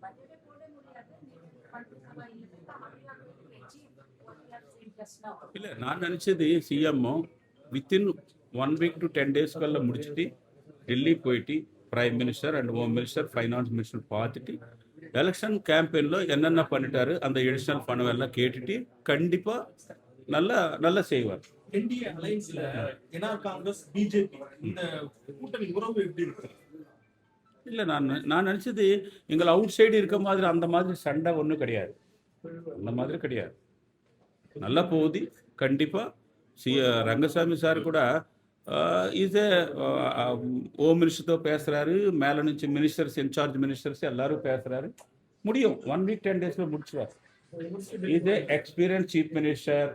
Speaker 6: Budget போட முடியாது. fund சபா இல்லை. achieve what you have said just now.
Speaker 3: இல்லை நான் நினச்சது CMO within 1 week to 10 days கல்ல முடிச்சுட்டு டெல்லி போயிட்டு prime minister and home minister finance minister பார்த்துட்டு எலெக்ஷன் கேம்பெயினில் என்னென்ன பண்ணிட்டாரு அந்த எடிஷனல் பணம் எல்லாம் கேட்டுட்டு கண்டிப்பாக நல்லா செய்வார்.
Speaker 4: என்டிஏ அலைன்ஸ்ல என்ஆர் காங்கிரஸ் பிஜேபி இந்த கூட்டணி உறவு எப்படி இருக்கு?
Speaker 3: இல்லை நான் நினச்சது எங்களை அவுட் சைடு இருக்க மாதிரி அந்த மாதிரி சண்டை ஒன்றும் கிடையாது. அந்த மாதிரி கிடையாது. நல்லா போகுது. கண்டிப்பாக ரங்கசாமி சார் கூட இது ஹோம் மினிஸ்டர்తో பேசுகிறாரு. மேலே నుంచి மினிஸ்டர்ஸ் இன்சார்ஜ் மினிஸ்டர்ஸ் எல்லாரும் பேசுகிறாரு. முடியும் 1 week 10 days முடிச்சுவார். இது எக்ஸ்பீரியன்ஸ் சீஃப் மினிஸ்டர்.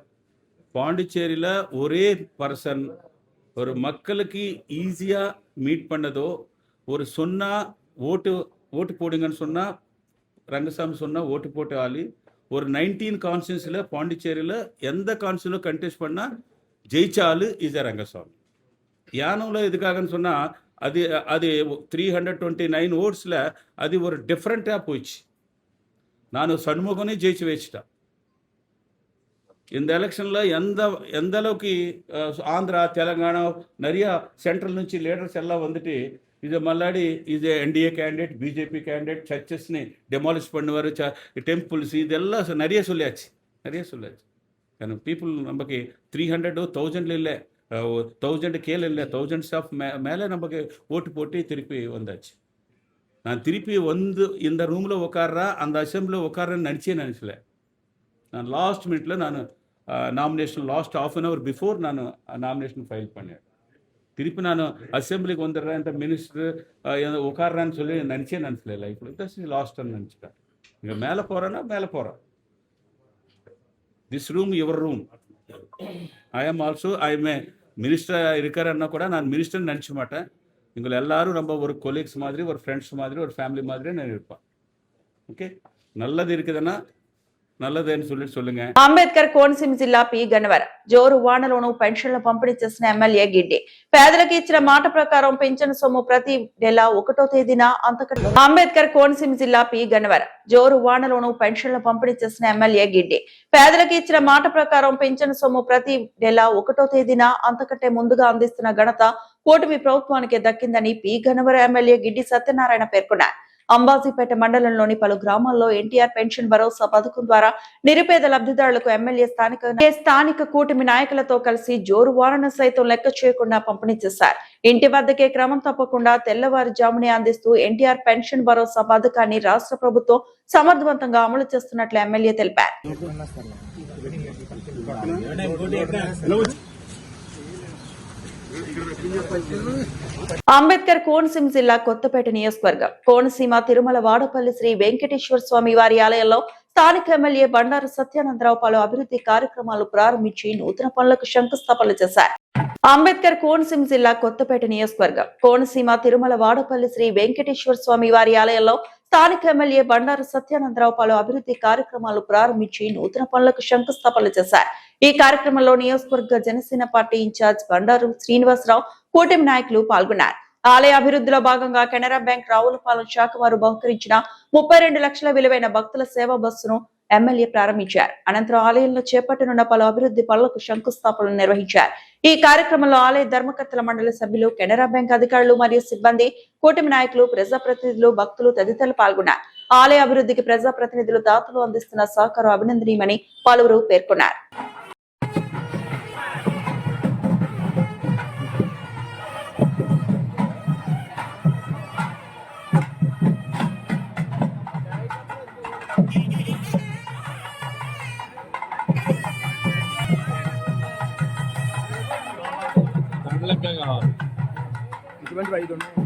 Speaker 3: பாண்டிச்சேரியில் ஒரே பர்சன் ஒரு மக்களுக்கு ஈஸியாக மீட் பண்ணதோ ஒரு சொன்னால் ஓட்டு போடுங்கன்னு சொன்னால் ரங்கசாமி சொன்னால் ஓட்டு போட்டு ஆளு ஒரு 19 கான்ஸ்டியூன்சியில் பாண்டிச்சேரியில் எந்த கான்ஸ்டியூன்சிலும் கண்டெஸ்ட் பண்ணால் ஜெயிச்சாலு இஸ் ரங்கசாமி. யானவில் எதுக்காகன்னு சொன்னால் அது 329 ஓட்ஸில் அது ஒரு டிஃப்ரெண்ட்டாக போயிடுச்சு. நான் சண்முகனே ஜெயிச்சு வச்சுட்டேன். இந்த எலெக்ஷனில் எந்த அளவுக்கு ஆந்திரா தெலுங்கானா நிறையா சென்ட்ரல் నుంచి లీడర్స్ எல்லாம் வந்துட்டு இது மல்லாடி இது என்டிஏ கேண்டிடேட் பிஜேபி கேண்டிடேட் சர்ச்சஸ்னு டெமாலிஷ் பண்ணுவார் டெம்பிள்ஸ் இதெல்லாம் நிறைய சொல்லியாச்சு. കാരണം பீப்புள் நமக்கு 300 1000 இல்லை 1000 கேள் இல்லை 1000 ஆஃப் மேலே நமக்கு ஓட்டு போட்டு திருப்பி வந்தாச்சு. நான் திருப்பி வந்து இந்த ரூமில் உட்கார்றா அந்த அசெம்பிளியில் உட்கார்றேன்னு நினச்சல. நான் லாஸ்ட் மினிட்ல நான் nomination last half an hour before நான் நாமினேஷன் ஃபைல் பண்ணேன். திருப்பி நான் அசெம்பிளிக்கு வந்துடுறேன் இந்த மினிஸ்டர் உட்கார்றான்னு சொல்லி நினச்சல லைஃப்பில். தட்ஸ் லாஸ்ட்னு நினச்சிட்டேன். இங்கே மேலே போகிறேன்னா மேலே போகிறேன். This room your room. I am a minister இருக்கிறன்னா கூட நான் மினிஸ்டர் நினச்ச மாட்டேன். எங்களை எல்லாரும் நம்ம ஒரு கொலீக்ஸ் மாதிரி ஒரு ஃப்ரெண்ட்ஸ் மாதிரி ஒரு ஃபேமிலி மாதிரி நான் இருப்பேன். ఓకే நல்லது இருக்குதுன்னா நல்லதுன்னு சொல்லுங்க.
Speaker 2: అంబేద్కర్ కోనసీమ జిల్లా పి గన్నవరం జోరు వానలోనూ పెన్షన్ల పంపిణీ చేసిన ఎమ్మెల్యే గిడ్డి పేదలకు ఇచ్చిన మాట ప్రకారం పెన్షన్ సొమ్ము ప్రతి నెల 1వ తేదీన అంబేద్కర్ కోనసీమ జిల్లా పి గన్నవరం జోరు వానలోనూ పెన్షన్ల పంపిణీ చేసిన ఎమ్మెల్యే గిడ్డి పేదలకు ఇచ్చిన మాట ప్రకారం పెన్షన్ సొమ్ము ప్రతి నెల 1వ తేదీన అంతకంటే ముందుగా అందిస్తున్న ఘనత కూటమి ప్రభుత్వానికి దక్కిందని పి గన్నవరం ఎమ్మెల్యే గిడ్డి సత్యనారాయణ పేర్కొన్నారు. అంబాజీపేట మండలంలోని పలు గ్రామాల్లో ఎన్టీఆర్ పెన్షన్ భరోసా పథకం ద్వారా నిరుపేద లబ్ధిదారులకు ఎమ్మెల్యే స్థానిక కూటమి నాయకులతో కలిసి జోరు వానను సైతం లెక్క చేయకుండా పంపిణీ చేశారు. ఇంటి వద్దకే క్రమం తప్పకుండా తెల్లవారుజామునే అందిస్తూ ఎన్టీఆర్ పెన్షన్ భరోసా పథకాన్ని రాష్ట్ర ప్రభుత్వం సమర్థవంతంగా అమలు చేస్తున్నట్లు ఎమ్మెల్యే తెలిపారు. అంబేద్కర్ కోనసీమ జిల్లా కొత్తపేట నియోజకవర్గం కోనసీమ తిరుమల వాడపల్లి శ్రీ వెంకటేశ్వర స్వామి వారి ఆలయంలో స్థానిక ఎమ్మెల్యే బండారు సత్యానందరావు పలు అభివృద్ధి కార్యక్రమాలు ప్రారంభించి నూతన పనులకు శంకుస్థాపన చేశారు. అంబేద్కర్ కోనసీమ జిల్లా కొత్తపేట నియోజకవర్గం కోనసీమ తిరుమల వాడపల్లి శ్రీ వెంకటేశ్వర స్వామి వారి ఆలయంలో స్థానిక ఎమ్మెల్యే బండారు సత్యానందరావు పలు అభివృద్ధి కార్యక్రమాలు ప్రారంభించి నూతన పనులకు శంకుస్థాపనలు చేశారు. ఈ కార్యక్రమంలో నియోజకవర్గ జనసేన పార్టీ ఇన్ఛార్జ్ బండారు శ్రీనివాసరావు, కూటమి నాయకులు పాల్గొన్నారు. ఆలయ అభివృద్ధిలో భాగంగా కెనరా బ్యాంక్ రావులపాలెం శాఖ వారు బహుకరించిన 32 లక్షల విలువైన భక్తుల సేవా బస్సును ఎమ్మెల్యే ప్రారంభించారు. అనంతరం ఆలయంలో చేపట్టనున్న పలు అభివృద్ధి పనులకు శంకుస్థాపనలు నిర్వహించారు. ఈ కార్యక్రమంలో ఆలయ ధర్మకర్తల మండలి సభ్యులు, కెనరా బ్యాంక్ అధికారులు మరియు సిబ్బంది, కూటమి నాయకులు, ప్రజాప్రతినిధులు, భక్తులు తదితరులు పాల్గొన్నారు. ఆలయ అభివృద్ధికి ప్రజాప్రతినిధులు, దాతలు అందిస్తున్న సహకారం అభినందనీయమని పలువురు పేర్కొన్నారు.
Speaker 5: ఇటువంటి 5 ఉన్నాయి.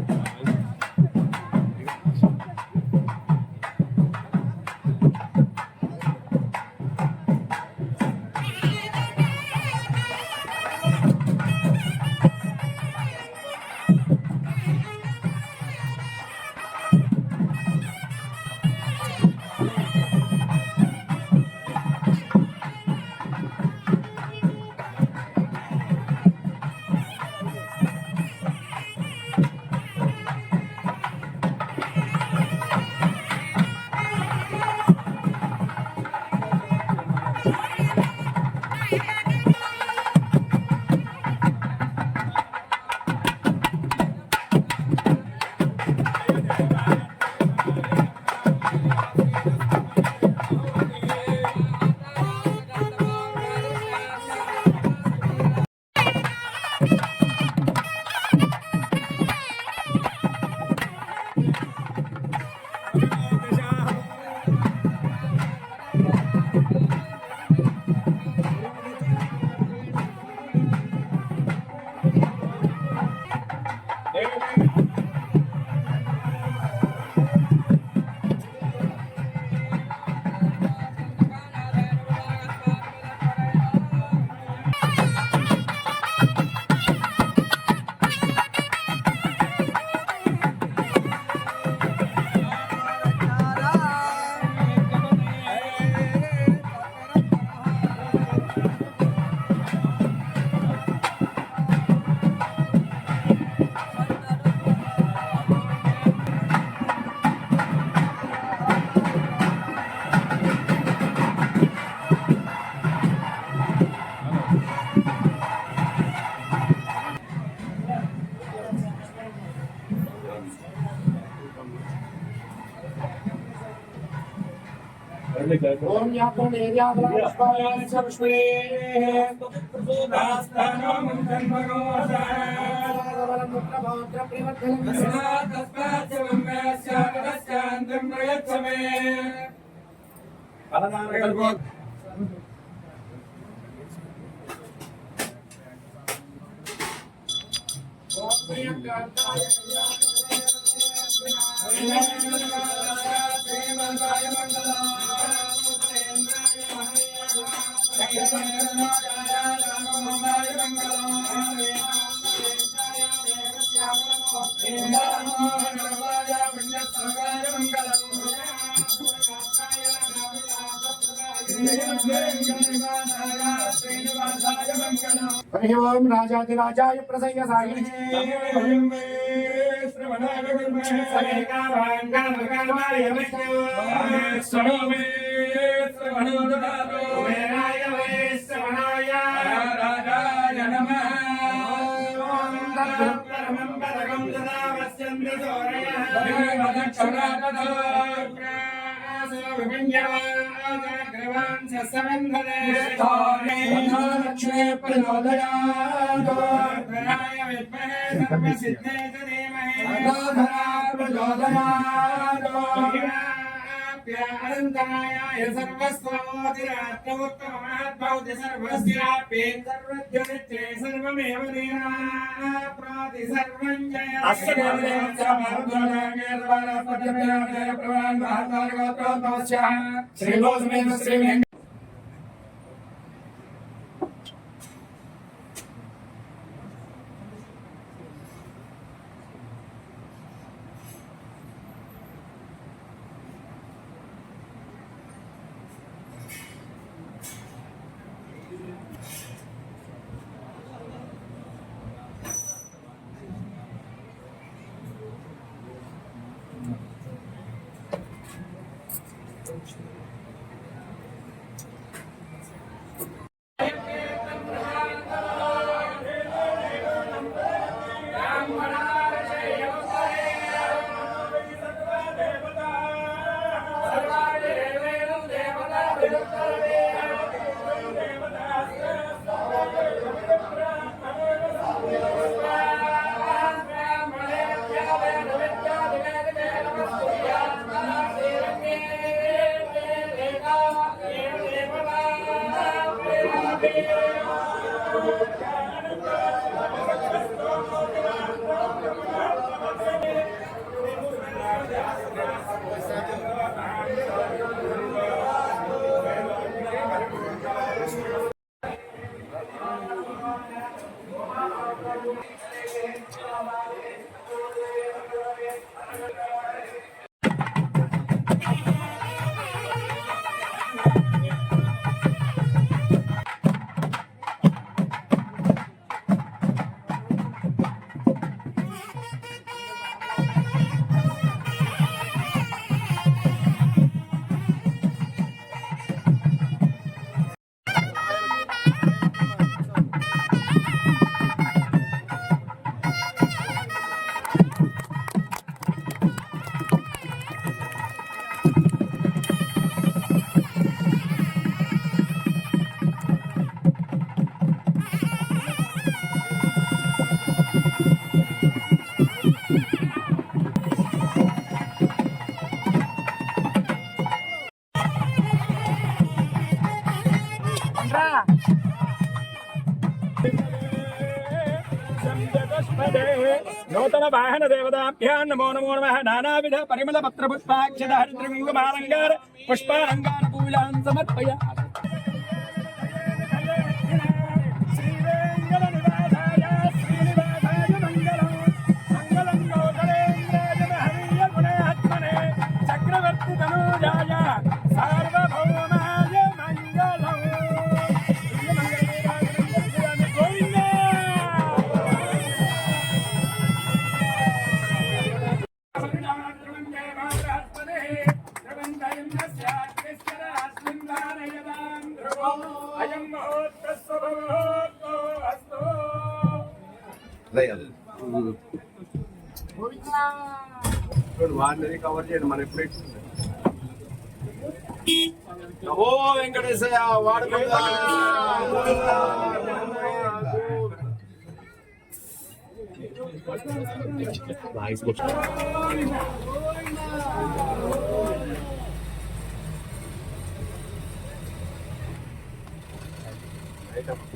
Speaker 7: ఓం యాపం ఏర్యాగ్రాస్పాయాని సర్వశ్వరే దాస్తానం జన్మగోసాగవరం ముక్తభౌత్ర ప్రివర్ధనం తస్మాత్స్మాత్సవం మేస్యాకరస్యాంతం ప్రయచ్చమే పరనారగల్పో ఓం ప్రియంకాంతాయ हरि ओम राजाधिराजाय प्रसन्न साई लक्ष्मी प्रचोदयात् अनंतराय सर्वस्वोतिरात्मोत्तममात्मौति सर्वस्यापि सर्वज्ञनित्ये सर्वमेव लीलाप्राति सर्वं जय अस्य श्री నూతన వాహన దేవతాభ్యాం నమో నమో నమః నానావిధ పరిమళ పత్ర పుష్పాక్షత హరిద్ర కుంకుమాలంకార పుష్పాలంకార పూలాన్ సమర్పయ చక్రవర్తి తనూజాయ సార్వభౌమాయ మంగళం.
Speaker 5: వాడిని కవర్ చేయండి మన ఎప్పుడు నమో వెంకటేశయ్య వాడు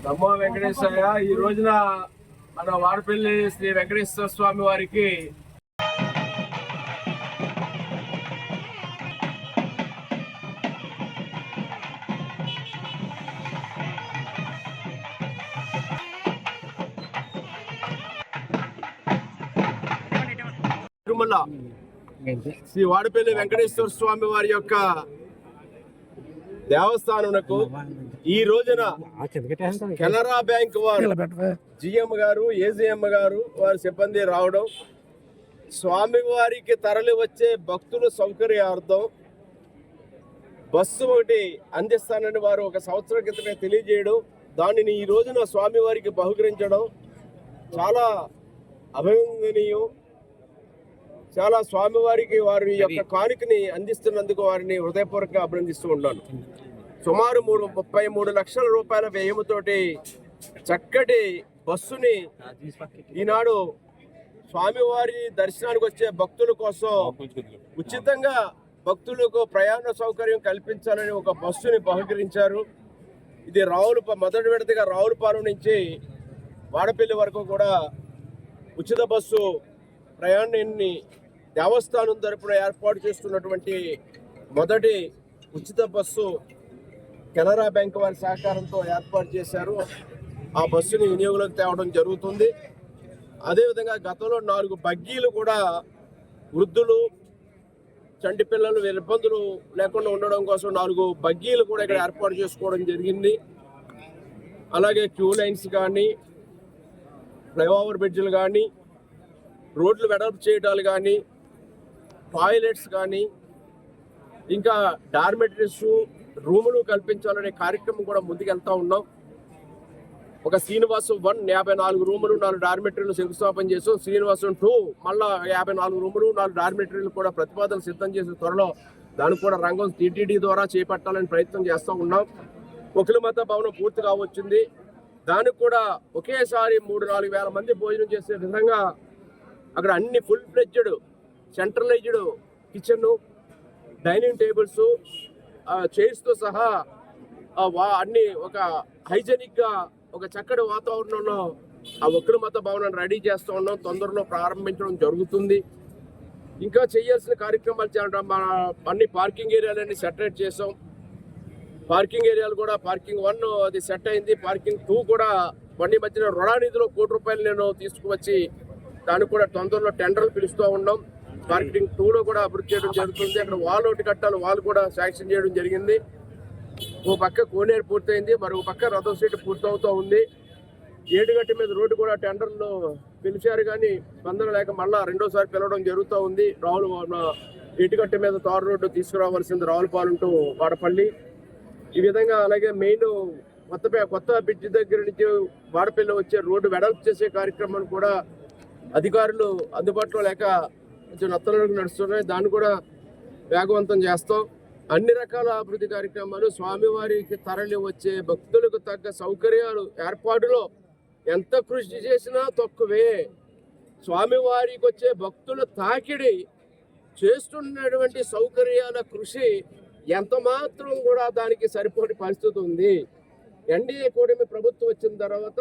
Speaker 5: నమో వెంకటేశయ్య. ఈ రోజున మన వాడపల్లి శ్రీ వెంకటేశ్వర స్వామి వారికి తిరుమల శ్రీ వాడపల్లి వెంకటేశ్వర స్వామి వారి యొక్క దేవస్థానమునకు ఈ రోజున కెనరా బ్యాంక్ వారు జిఎం గారు ఏజిఎం గారు వారి సిబ్బంది రావడం, స్వామి వారికి తరలి వచ్చే భక్తుల సౌకర్యార్థం బస్సు ఒకటి అందిస్తానని వారు ఒక సంవత్సరం క్రితమే తెలియజేయడం, దానిని ఈ రోజున స్వామి వారికి బహుకరించడం చాలా అభినందనీయం. చాలా స్వామివారికి వారి యొక్క కానుకని అందిస్తున్నందుకు వారిని హృదయపూర్వకంగా అభినందిస్తూ ఉన్నాను. సుమారు 33 లక్షల రూపాయల వ్యయముతోటి చక్కటి బస్సుని ఈనాడు స్వామివారి దర్శనానికి వచ్చే భక్తుల కోసం ఉచితంగా భక్తులకు ప్రయాణ సౌకర్యం కల్పించాలని ఒక బస్సుని బహుకరించారు. ఇది మొదటి విడతగా రావులపాలెం నుంచి వాడపల్లి వరకు కూడా ఉచిత బస్సు ప్రయాణాన్ని దేవస్థానం తరపున ఏర్పాటు చేస్తున్నటువంటి మొదటి ఉచిత బస్సు కెనరా బ్యాంక్ వారి సహకారంతో ఏర్పాటు చేశారు. ఆ బస్సుని వినియోగంలోకి తేవడం జరుగుతుంది. అదేవిధంగా గతంలో 4 బగ్గీలు కూడా వృద్ధులు, చంటి పిల్లలు ఇబ్బందులు లేకుండా ఉండడం కోసం 4 బగ్గీలు కూడా ఇక్కడ ఏర్పాటు చేసుకోవడం జరిగింది. అలాగే క్యూ లైన్స్ కానీ, ఫ్లైఓవర్ బ్రిడ్జ్లు కానీ, రోడ్లు వెడల్పు చేయడాలు కానీ, టాయిలెట్స్ కానీ, ఇంకా డార్మెటరీస్ రూములు కల్పించాలనే కార్యక్రమం కూడా ముందుకెళ్తా ఉన్నాం. ఒక శ్రీనివాసం 1 54 రూములు 4 డార్మెటరీలు శంకుస్థాపన చేసాం. శ్రీనివాసం 2 మళ్ళా 54 రూములు 4 డార్మెటరీలు కూడా ప్రతిపాదనలు సిద్ధం చేసే త్వరలో దానికి కూడా రంగం టీటీడీ ద్వారా చేపట్టాలని ప్రయత్నం చేస్తూ ఉన్నాం. ఒకిలమత భవనం పూర్తి కావచ్చింది. దానికి కూడా ఒకేసారి 3-4 వేల మంది భోజనం చేసే విధంగా అక్కడ అన్ని full fledged centralized kitchen, dining tables, చైర్స్తో సహా అన్ని ఒక హైజెనిక్గా ఒక చక్కటి వాతావరణంలో ఆ ఒకిలమత భవనాన్ని రెడీ చేస్తూ ఉన్నాం. తొందరలో ప్రారంభించడం జరుగుతుంది. ఇంకా చేయాల్సిన కార్యక్రమాలు చేయడం, అన్ని పార్కింగ్ ఏరియాలన్నీ సెటరేట్ చేసాం. పార్కింగ్ ఏరియాలు కూడా పార్కింగ్ 1 అది సెట్ అయింది. పార్కింగ్ 2 కూడా మొన్న మధ్యన రుణానిధిలో ₹1 కోటి నేను తీసుకువచ్చి దానికి కూడా తొందరలో టెండర్లు పిలుస్తూ ఉన్నాం. పార్కింగ్ 2లో కూడా అభివృద్ధి చేయడం జరుగుతుంది. అక్కడ వాల్ ఒకటి కట్టాలి, వాల్ కూడా శాంక్షన్ చేయడం జరిగింది. ఓ పక్క కోనేరు పూర్తయింది, మరో పక్క రథం సీటు పూర్తవుతూ ఉంది. ఏడుగట్ట మీద రోడ్డు కూడా టెండర్లు పిలిచారు కానీ స్పందన లేక మళ్ళా రెండోసారి పిలవడం జరుగుతూ ఉంది. ఏటుగట్ట మీద తారు రోడ్డు తీసుకురావాల్సింది రావులపాలెం టు వాడపల్లి. ఈ విధంగా అలాగే మెయిన్ కొత్త బ్రిడ్జ్ దగ్గర నుంచి వాడపల్లి వచ్చే రోడ్డు వెడల్పు చేసే కార్యక్రమాన్ని కూడా అధికారులు అందుబాటులో లేక కొంచెం నత్తలకు నడుస్తున్నాయి. దాన్ని కూడా వేగవంతం చేస్తాం. అన్ని రకాల అభివృద్ధి కార్యక్రమాలు, స్వామివారికి తరలి వచ్చే భక్తులకు తగ్గ సౌకర్యాలు ఏర్పాటులో ఎంత కృషి చేసినా తక్కువే. స్వామివారికి వచ్చే భక్తుల తాకిడి చేస్తున్నటువంటి సౌకర్యాల కృషి ఎంత మాత్రం కూడా దానికి సరిపోని పరిస్థితి ఉంది. ఎన్డీఏ కూటమి ప్రభుత్వం వచ్చిన తర్వాత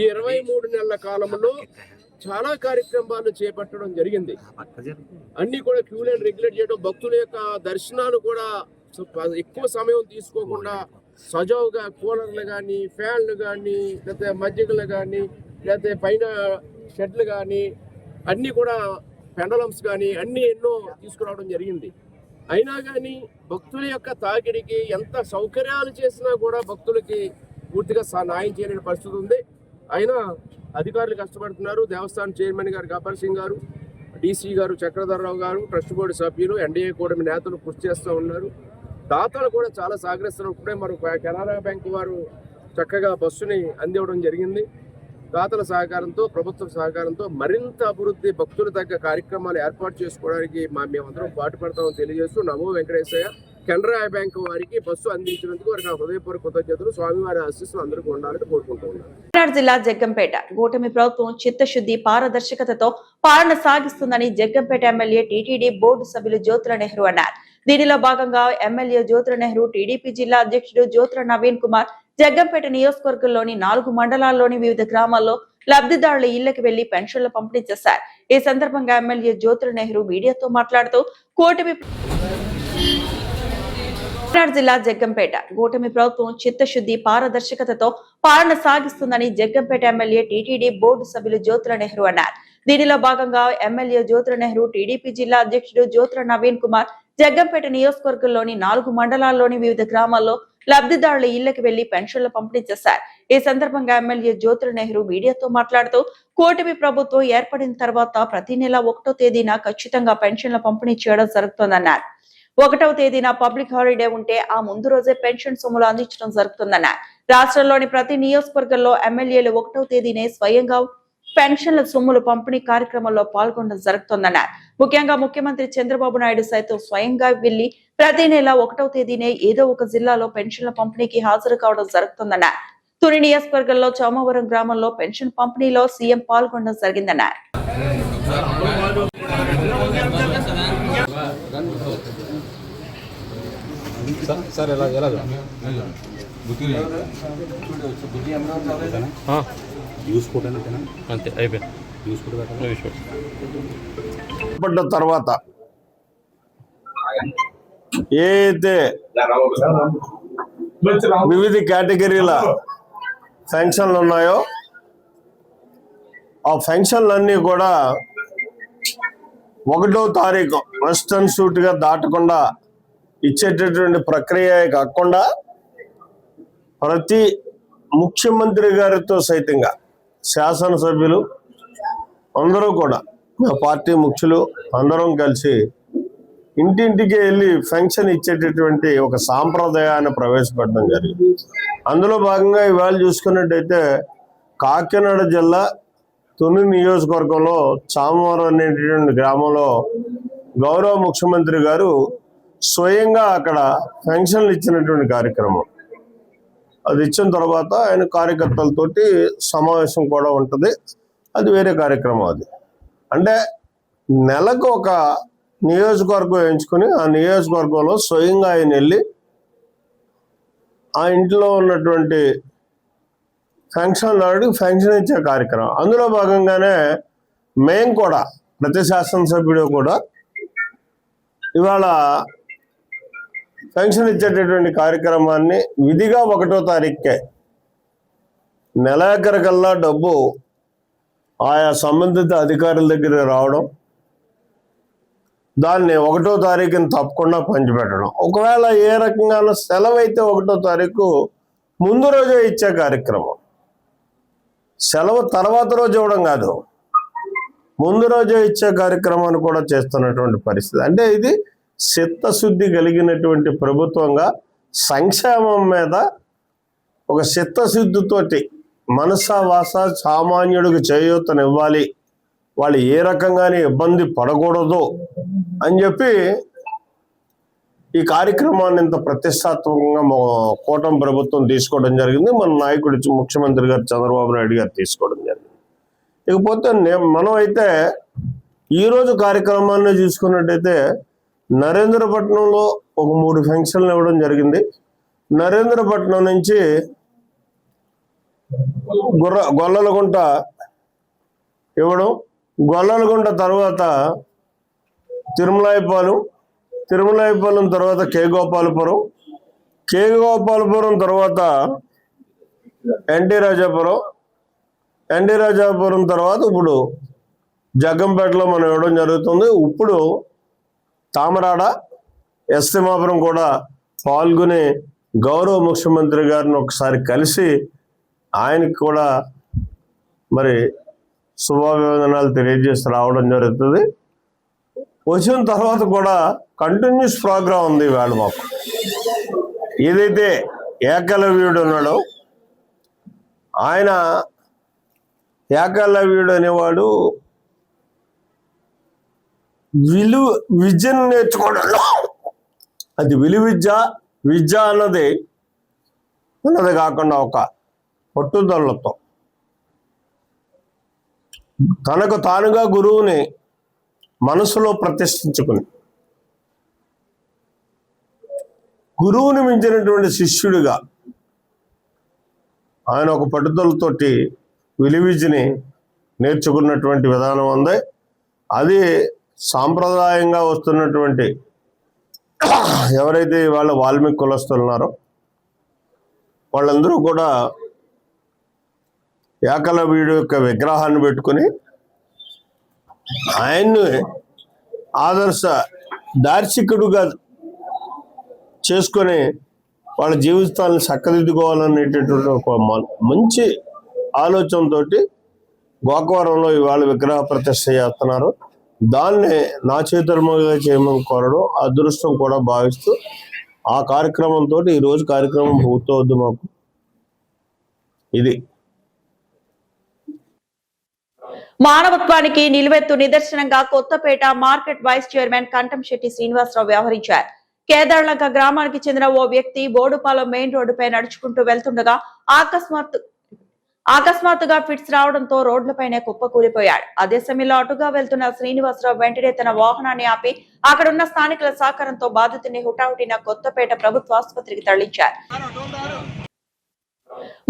Speaker 5: ఈ 23 నెలల కాలంలో చాలా కార్యక్రమాలు చేపట్టడం జరిగింది. అన్ని కూడా క్యూ లైన్ రెగ్యులేట్ చేయడం, భక్తుల యొక్క దర్శనాలు కూడా ఎక్కువ సమయం తీసుకోకుండా సజావుగా కూలర్లు కానీ, ఫ్యాన్లు కానీ, లేకపోతే మజ్జిగలు కానీ, లేకపోతే పైన షెడ్లు కానీ, అన్నీ కూడా పెండలమ్స్ కానీ అన్నీ ఎన్నో తీసుకురావడం జరిగింది. అయినా కానీ భక్తుల యొక్క తాకిడికి ఎంత సౌకర్యాలు చేసినా కూడా భక్తులకి పూర్తిగా న్యాయం చేయలేని పరిస్థితి ఉంది. అయినా అధికారులు కష్టపడుతున్నారు. దేవస్థానం చైర్మన్ గారు గబ్బర్ సింగ్ గారు, డీసీ గారు చక్రధర్రావు గారు, ట్రస్ట్ బోర్డు సభ్యులు, ఎన్డీఏ కూటమి నేతలు కృషి చేస్తూ ఉన్నారు. దాతలు కూడా చాలా సహకరిస్తున్నారు. ఇప్పుడే మరి కెనరా బ్యాంక్ వారు చక్కగా బస్సుని అందివ్వడం జరిగింది. దాతల సహకారంతో, ప్రభుత్వ సహకారంతో మరింత అభివృద్ధి భక్తుల తగ్గ కార్యక్రమాలు ఏర్పాటు చేసుకోవడానికి మేమందరం పాటుపడతామని తెలియజేస్తూ నమో వెంకటేశయ్య. కెనరా బ్యాంక్ వారికి బస్సు అందించినందుకు వారికి నా హృదయపూర్వక కృతజ్ఞతలు. స్వామివారి ఆశీస్సులు అందరికీ ఉండాలని కోరుకుంటూ ఉన్నాను.
Speaker 2: కాకినాడ జిల్లా జగ్గంపేట కూటమి ప్రభుత్వం చిత్తశుద్ధి, పారదర్శకతతో పాలన సాగిస్తుందని జగ్గంపేట ఎమ్మెల్యే టీటీడీ బోర్డు సభ్యులు జ్యోతుల నెహ్రూ అన్నారు. దీనిలో భాగంగా ఎమ్మెల్యే జ్యోతుల నెహ్రూ, టీడీపీ జిల్లా అధ్యక్షుడు జ్యోతుల నవీన్ కుమార్ జగ్గంపేట నియోజకవర్గంలోని 4 మండలాల్లోని వివిధ గ్రామాల్లో లబ్ధిదారుల ఇళ్లకు వెళ్లి పెన్షన్లు పంపిణీ చేశారు. ఈ సందర్భంగా ఎమ్మెల్యే జ్యోతుల నెహ్రూ మీడియాతో మాట్లాడుతూ కూటమి జిల్లా జగ్గంపేట కూటమి ప్రభుత్వం చిత్తశుద్ధి, పారదర్శకతతో పాలన సాగిస్తుందని జగ్గంపేట ఎమ్మెల్యే టీటీడీ బోర్డు సభ్యులు జ్యోతుల నెహ్రూ అన్నారు. దీనిలో భాగంగా ఎమ్మెల్యే జ్యోతుల నెహ్రూ, టీడీపీ జిల్లా అధ్యక్షుడు జ్యోతుల నవీన్ కుమార్ జగ్గంపేట నియోజకవర్గంలోని 4 మండలాల్లోని వివిధ గ్రామాల్లో లబ్ధిదారుల ఇళ్లకు వెళ్లి పెన్షన్లు పంపిణీ చేశారు. ఈ సందర్భంగా ఎమ్మెల్యే జ్యోతుల నెహ్రూ మీడియాతో మాట్లాడుతూ కూటమి ప్రభుత్వం ఏర్పడిన తర్వాత ప్రతి నెల 1వ తేదీన ఖచ్చితంగా పెన్షన్ల పంపిణీ చేయడం జరుగుతుందన్నారు. 1వ తేదీన పబ్లిక్ హాలిడే ఉంటే ఆ ముందు రోజే పెన్షన్ సొమ్ములు అందించడం జరుగుతుందన్నారు. రాష్ట్రంలోని ప్రతి నియోజకవర్గంలో ఎమ్మెల్యేలు 1వ తేదీనే స్వయంగా పెన్షన్ల సొమ్ములు పంపిణీ కార్యక్రమంలో పాల్గొనడం జరుగుతుందన్నారు. ముఖ్యంగా ముఖ్యమంత్రి చంద్రబాబు నాయుడు సైతం స్వయంగా వెళ్లి ప్రతి నెల 1వ తేదీనే ఏదో ఒక జిల్లాలో పెన్షన్ల పంపిణీకి హాజరు కావడం జరుగుతుందన్నారు. తుని నియోజకవర్గంలో చౌమవరం గ్రామంలో పెన్షన్ పంపిణీలో సీఎం పాల్గొనడం జరిగిందన్నారు.
Speaker 8: పడ్డ తర్వాత ఏదైతే వివిధ కేటగిరీల పెన్షన్లు ఉన్నాయో ఆ పెన్షన్లన్నీ కూడా 1వ తారీఖు వెస్టర్న్ సూట్ గా దాటకుండా ఇచ్చేటటువంటి ప్రక్రియ కాకుండా ప్రతి ముఖ్యమంత్రి గారితో సైతంగా శాసనసభ్యులు అందరూ కూడా పార్టీ ముఖ్యులు అందరం కలిసి ఇంటింటికి వెళ్ళి పెన్షన్ ఇచ్చేటటువంటి ఒక సాంప్రదాయాన్ని ప్రవేశపెట్టడం జరిగింది. అందులో భాగంగా ఇవాళ చూసుకున్నట్టయితే కాకినాడ జిల్లా తుని నియోజకవర్గంలో చామవరం అనేటటువంటి గ్రామంలో గౌరవ ముఖ్యమంత్రి గారు స్వయంగా అక్కడ పెన్షన్లు ఇచ్చినటువంటి కార్యక్రమం. అది ఇచ్చిన తర్వాత ఆయన కార్యకర్తలతోటి సమావేశం కూడా ఉంటుంది. అది వేరే కార్యక్రమం. అది అంటే నెలకు ఒక నియోజకవర్గం ఎంచుకుని ఆ నియోజకవర్గంలో స్వయంగా ఆయన వెళ్ళి ఆ ఇంట్లో ఉన్నటువంటి పెన్షన్దారుడికి పెన్షన్ ఇచ్చే కార్యక్రమం. అందులో భాగంగానే మేము కూడా ప్రతి శాసనసభ్యుడు కూడా ఇవాళ పెన్షన్ ఇచ్చేటటువంటి కార్యక్రమాన్ని విధిగా 1వ తారీఖుకే నెలాఖరికల్లా డబ్బు ఆయా సంబంధిత అధికారుల దగ్గర రావడం, దాన్ని 1వ తారీఖుని తప్పకుండా పంచిపెట్టడం. ఒకవేళ ఏ రకంగా సెలవు అయితే 1వ తారీఖు ముందు రోజే ఇచ్చే కార్యక్రమం. సెలవు తర్వాత రోజు ఇవ్వడం కాదు, ముందు రోజే ఇచ్చే కార్యక్రమాన్ని కూడా చేస్తున్నటువంటి పరిస్థితి. అంటే ఇది చిత్తశుద్ధి కలిగినటువంటి ప్రభుత్వంగా సంక్షేమం మీద ఒక చిత్తశుద్ధితోటి మనసా వాస సామాన్యుడికి చేయూతనివ్వాలి, వాళ్ళు ఏ రకంగానే ఇబ్బంది పడకూడదు అని చెప్పి ఈ కార్యక్రమాన్ని ఇంత ప్రతిష్టాత్మకంగా కూటమి ప్రభుత్వం తీసుకోవడం జరిగింది. మన నాయకుడు ముఖ్యమంత్రి గారు చంద్రబాబు నాయుడు గారు తీసుకోవడం జరిగింది. ఇకపోతే మనం అయితే ఈరోజు కార్యక్రమాన్ని చూసుకున్నట్టయితే నరేంద్రపట్నంలో ఒక 3 పెన్షన్లు ఇవ్వడం జరిగింది. నరేంద్రపట్నం నుంచి గొల్లలగుంట ఇవ్వడం, గొల్లలగుంట తర్వాత తిరుమలాయపాలెం తర్వాత కే గోపాలపురం తర్వాత ఎన్టీ రాజాపురం తర్వాత ఇప్పుడు జగ్గంపేటలో మనం ఇవ్వడం జరుగుతుంది. ఇప్పుడు తామరాడ ఎస్తిమాపురం కూడా పాల్గొని గౌరవ ముఖ్యమంత్రి గారిని ఒకసారి కలిసి ఆయనకి కూడా మరి శుభాభివందనాలు తెలియజేసి రావడం జరుగుతుంది. వచ్చిన తర్వాత కూడా కంటిన్యూస్ ప్రోగ్రాం ఉంది ఇవాళ మాకు. ఏదైతే ఏకలవ్యుడు ఉన్నాడో ఆయన ఏకలవ్యుడు అనేవాడు విద్యను నేర్చుకోవడంలో అది విద్య అన్నది కాకుండా ఒక పట్టుదలతో తనకు తానుగా గురువుని మనసులో ప్రతిష్ఠించుకుని గురువుని మించినటువంటి శిష్యుడిగా ఆయన ఒక పట్టుదలతోటి విలువిద్యని నేర్చుకున్నటువంటి విధానం ఉంది. అది సాంప్రదాయంగా వస్తున్నటువంటి ఎవరైతే వాళ్ళ వాల్మీకి కులస్తులు ఉన్నారో వాళ్ళందరూ కూడా ఏకలవ్యుడి యొక్క విగ్రహాన్ని పెట్టుకుని ఆయన్ని ఆదర్శ దార్శికుడుగా చేసుకొని వాళ్ళ జీవితాలను చక్కదిద్దుకోవాలనేటటువంటి ఒక మంచి ఆలోచనతో గోకవరంలో ఇవాళ విగ్రహ ప్రతిష్ఠ చేస్తున్నారు. దాన్ని నా చేతులుగా చేయమని కోరడం అదృష్టం కూడా భావిస్తూ ఆ కార్యక్రమంతో ఈరోజు కార్యక్రమం పూర్తవుద్ది మాకు. ఇది
Speaker 2: మానవత్వానికి నిలువెత్తు నిదర్శనంగా Kothapeta market vice chairman Kantamsetti Srinivasarao వ్యవహరించారు. కేదార్లంక గ్రామానికి చెందిన ఓ వ్యక్తి బోడుపాలెం మెయిన్ రోడ్డుపై నడుచుకుంటూ వెళ్తుండగా అకస్మాత్తుగా ఫిట్స్ రావడంతో రోడ్లపైనే కుప్పకూలిపోయాడు. అదే సమయంలో అటుగా వెళ్తున్న శ్రీనివాసరావు వెంటనే తన వాహనాన్ని ఆపి అక్కడున్న స్థానికుల సహకారంతో బాధితుడిని హుటాహుటిన కొత్తపేట ప్రభుత్వ ఆసుపత్రికి తరలించారు.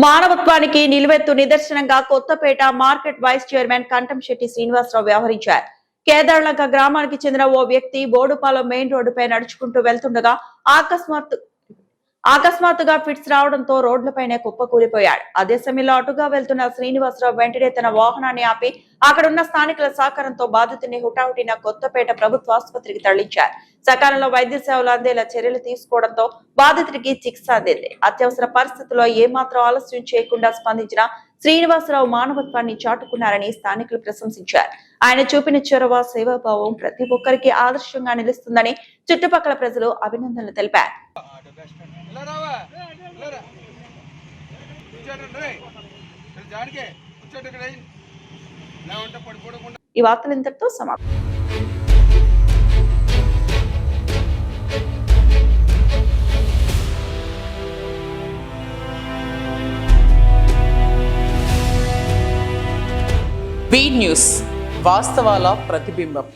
Speaker 2: మానవత్వానికి నిలువెత్తు నిదర్శనంగా Kothapeta market vice chairman Kantamsetti Srinivasarao వ్యవహరించారు. కేదార్లంక గ్రామానికి చెందిన ఓ వ్యక్తి బోడుపాలెం మెయిన్ రోడ్డుపై నడుచుకుంటూ వెళ్తుండగా అకస్మాత్తుగా ఫిట్స్ రావడంతో రోడ్లపైనే కుప్పకూలిపోయాడు. అదే సమయంలో అటుగా వెళ్తున్న శ్రీనివాసరావు వెంటనే తన వాహనాన్ని ఆపి అక్కడున్న స్థానికుల సహకారంతో బాధితుడిని హుటాహుటిన కొత్తపేట ప్రభుత్వ ఆసుపత్రికి తరలించారు. సకాలంలో వైద్య సేవలు అందేలా చర్యలు తీసుకోవడంతో బాధితుడికి చికిత్స అందింది. అత్యవసర పరిస్థితుల్లో ఏమాత్రం ఆలస్యం చేయకుండా స్పందించిన శ్రీనివాసరావు మానవత్వాన్ని చాటుకున్నారని స్థానికులు ప్రశంసించారు. ఆయన చూపిన చొరవ, సేవాభావం ప్రతి ఒక్కరికి ఆదర్శంగా నిలుస్తుందని చుట్టుపక్కల ప్రజలు అభినందనలు తెలిపారు. ఈ వార్తలు ఇంతటితో సమాప్తం.
Speaker 1: వి న్యూస్ వాస్తవాల ప్రతిబింబం.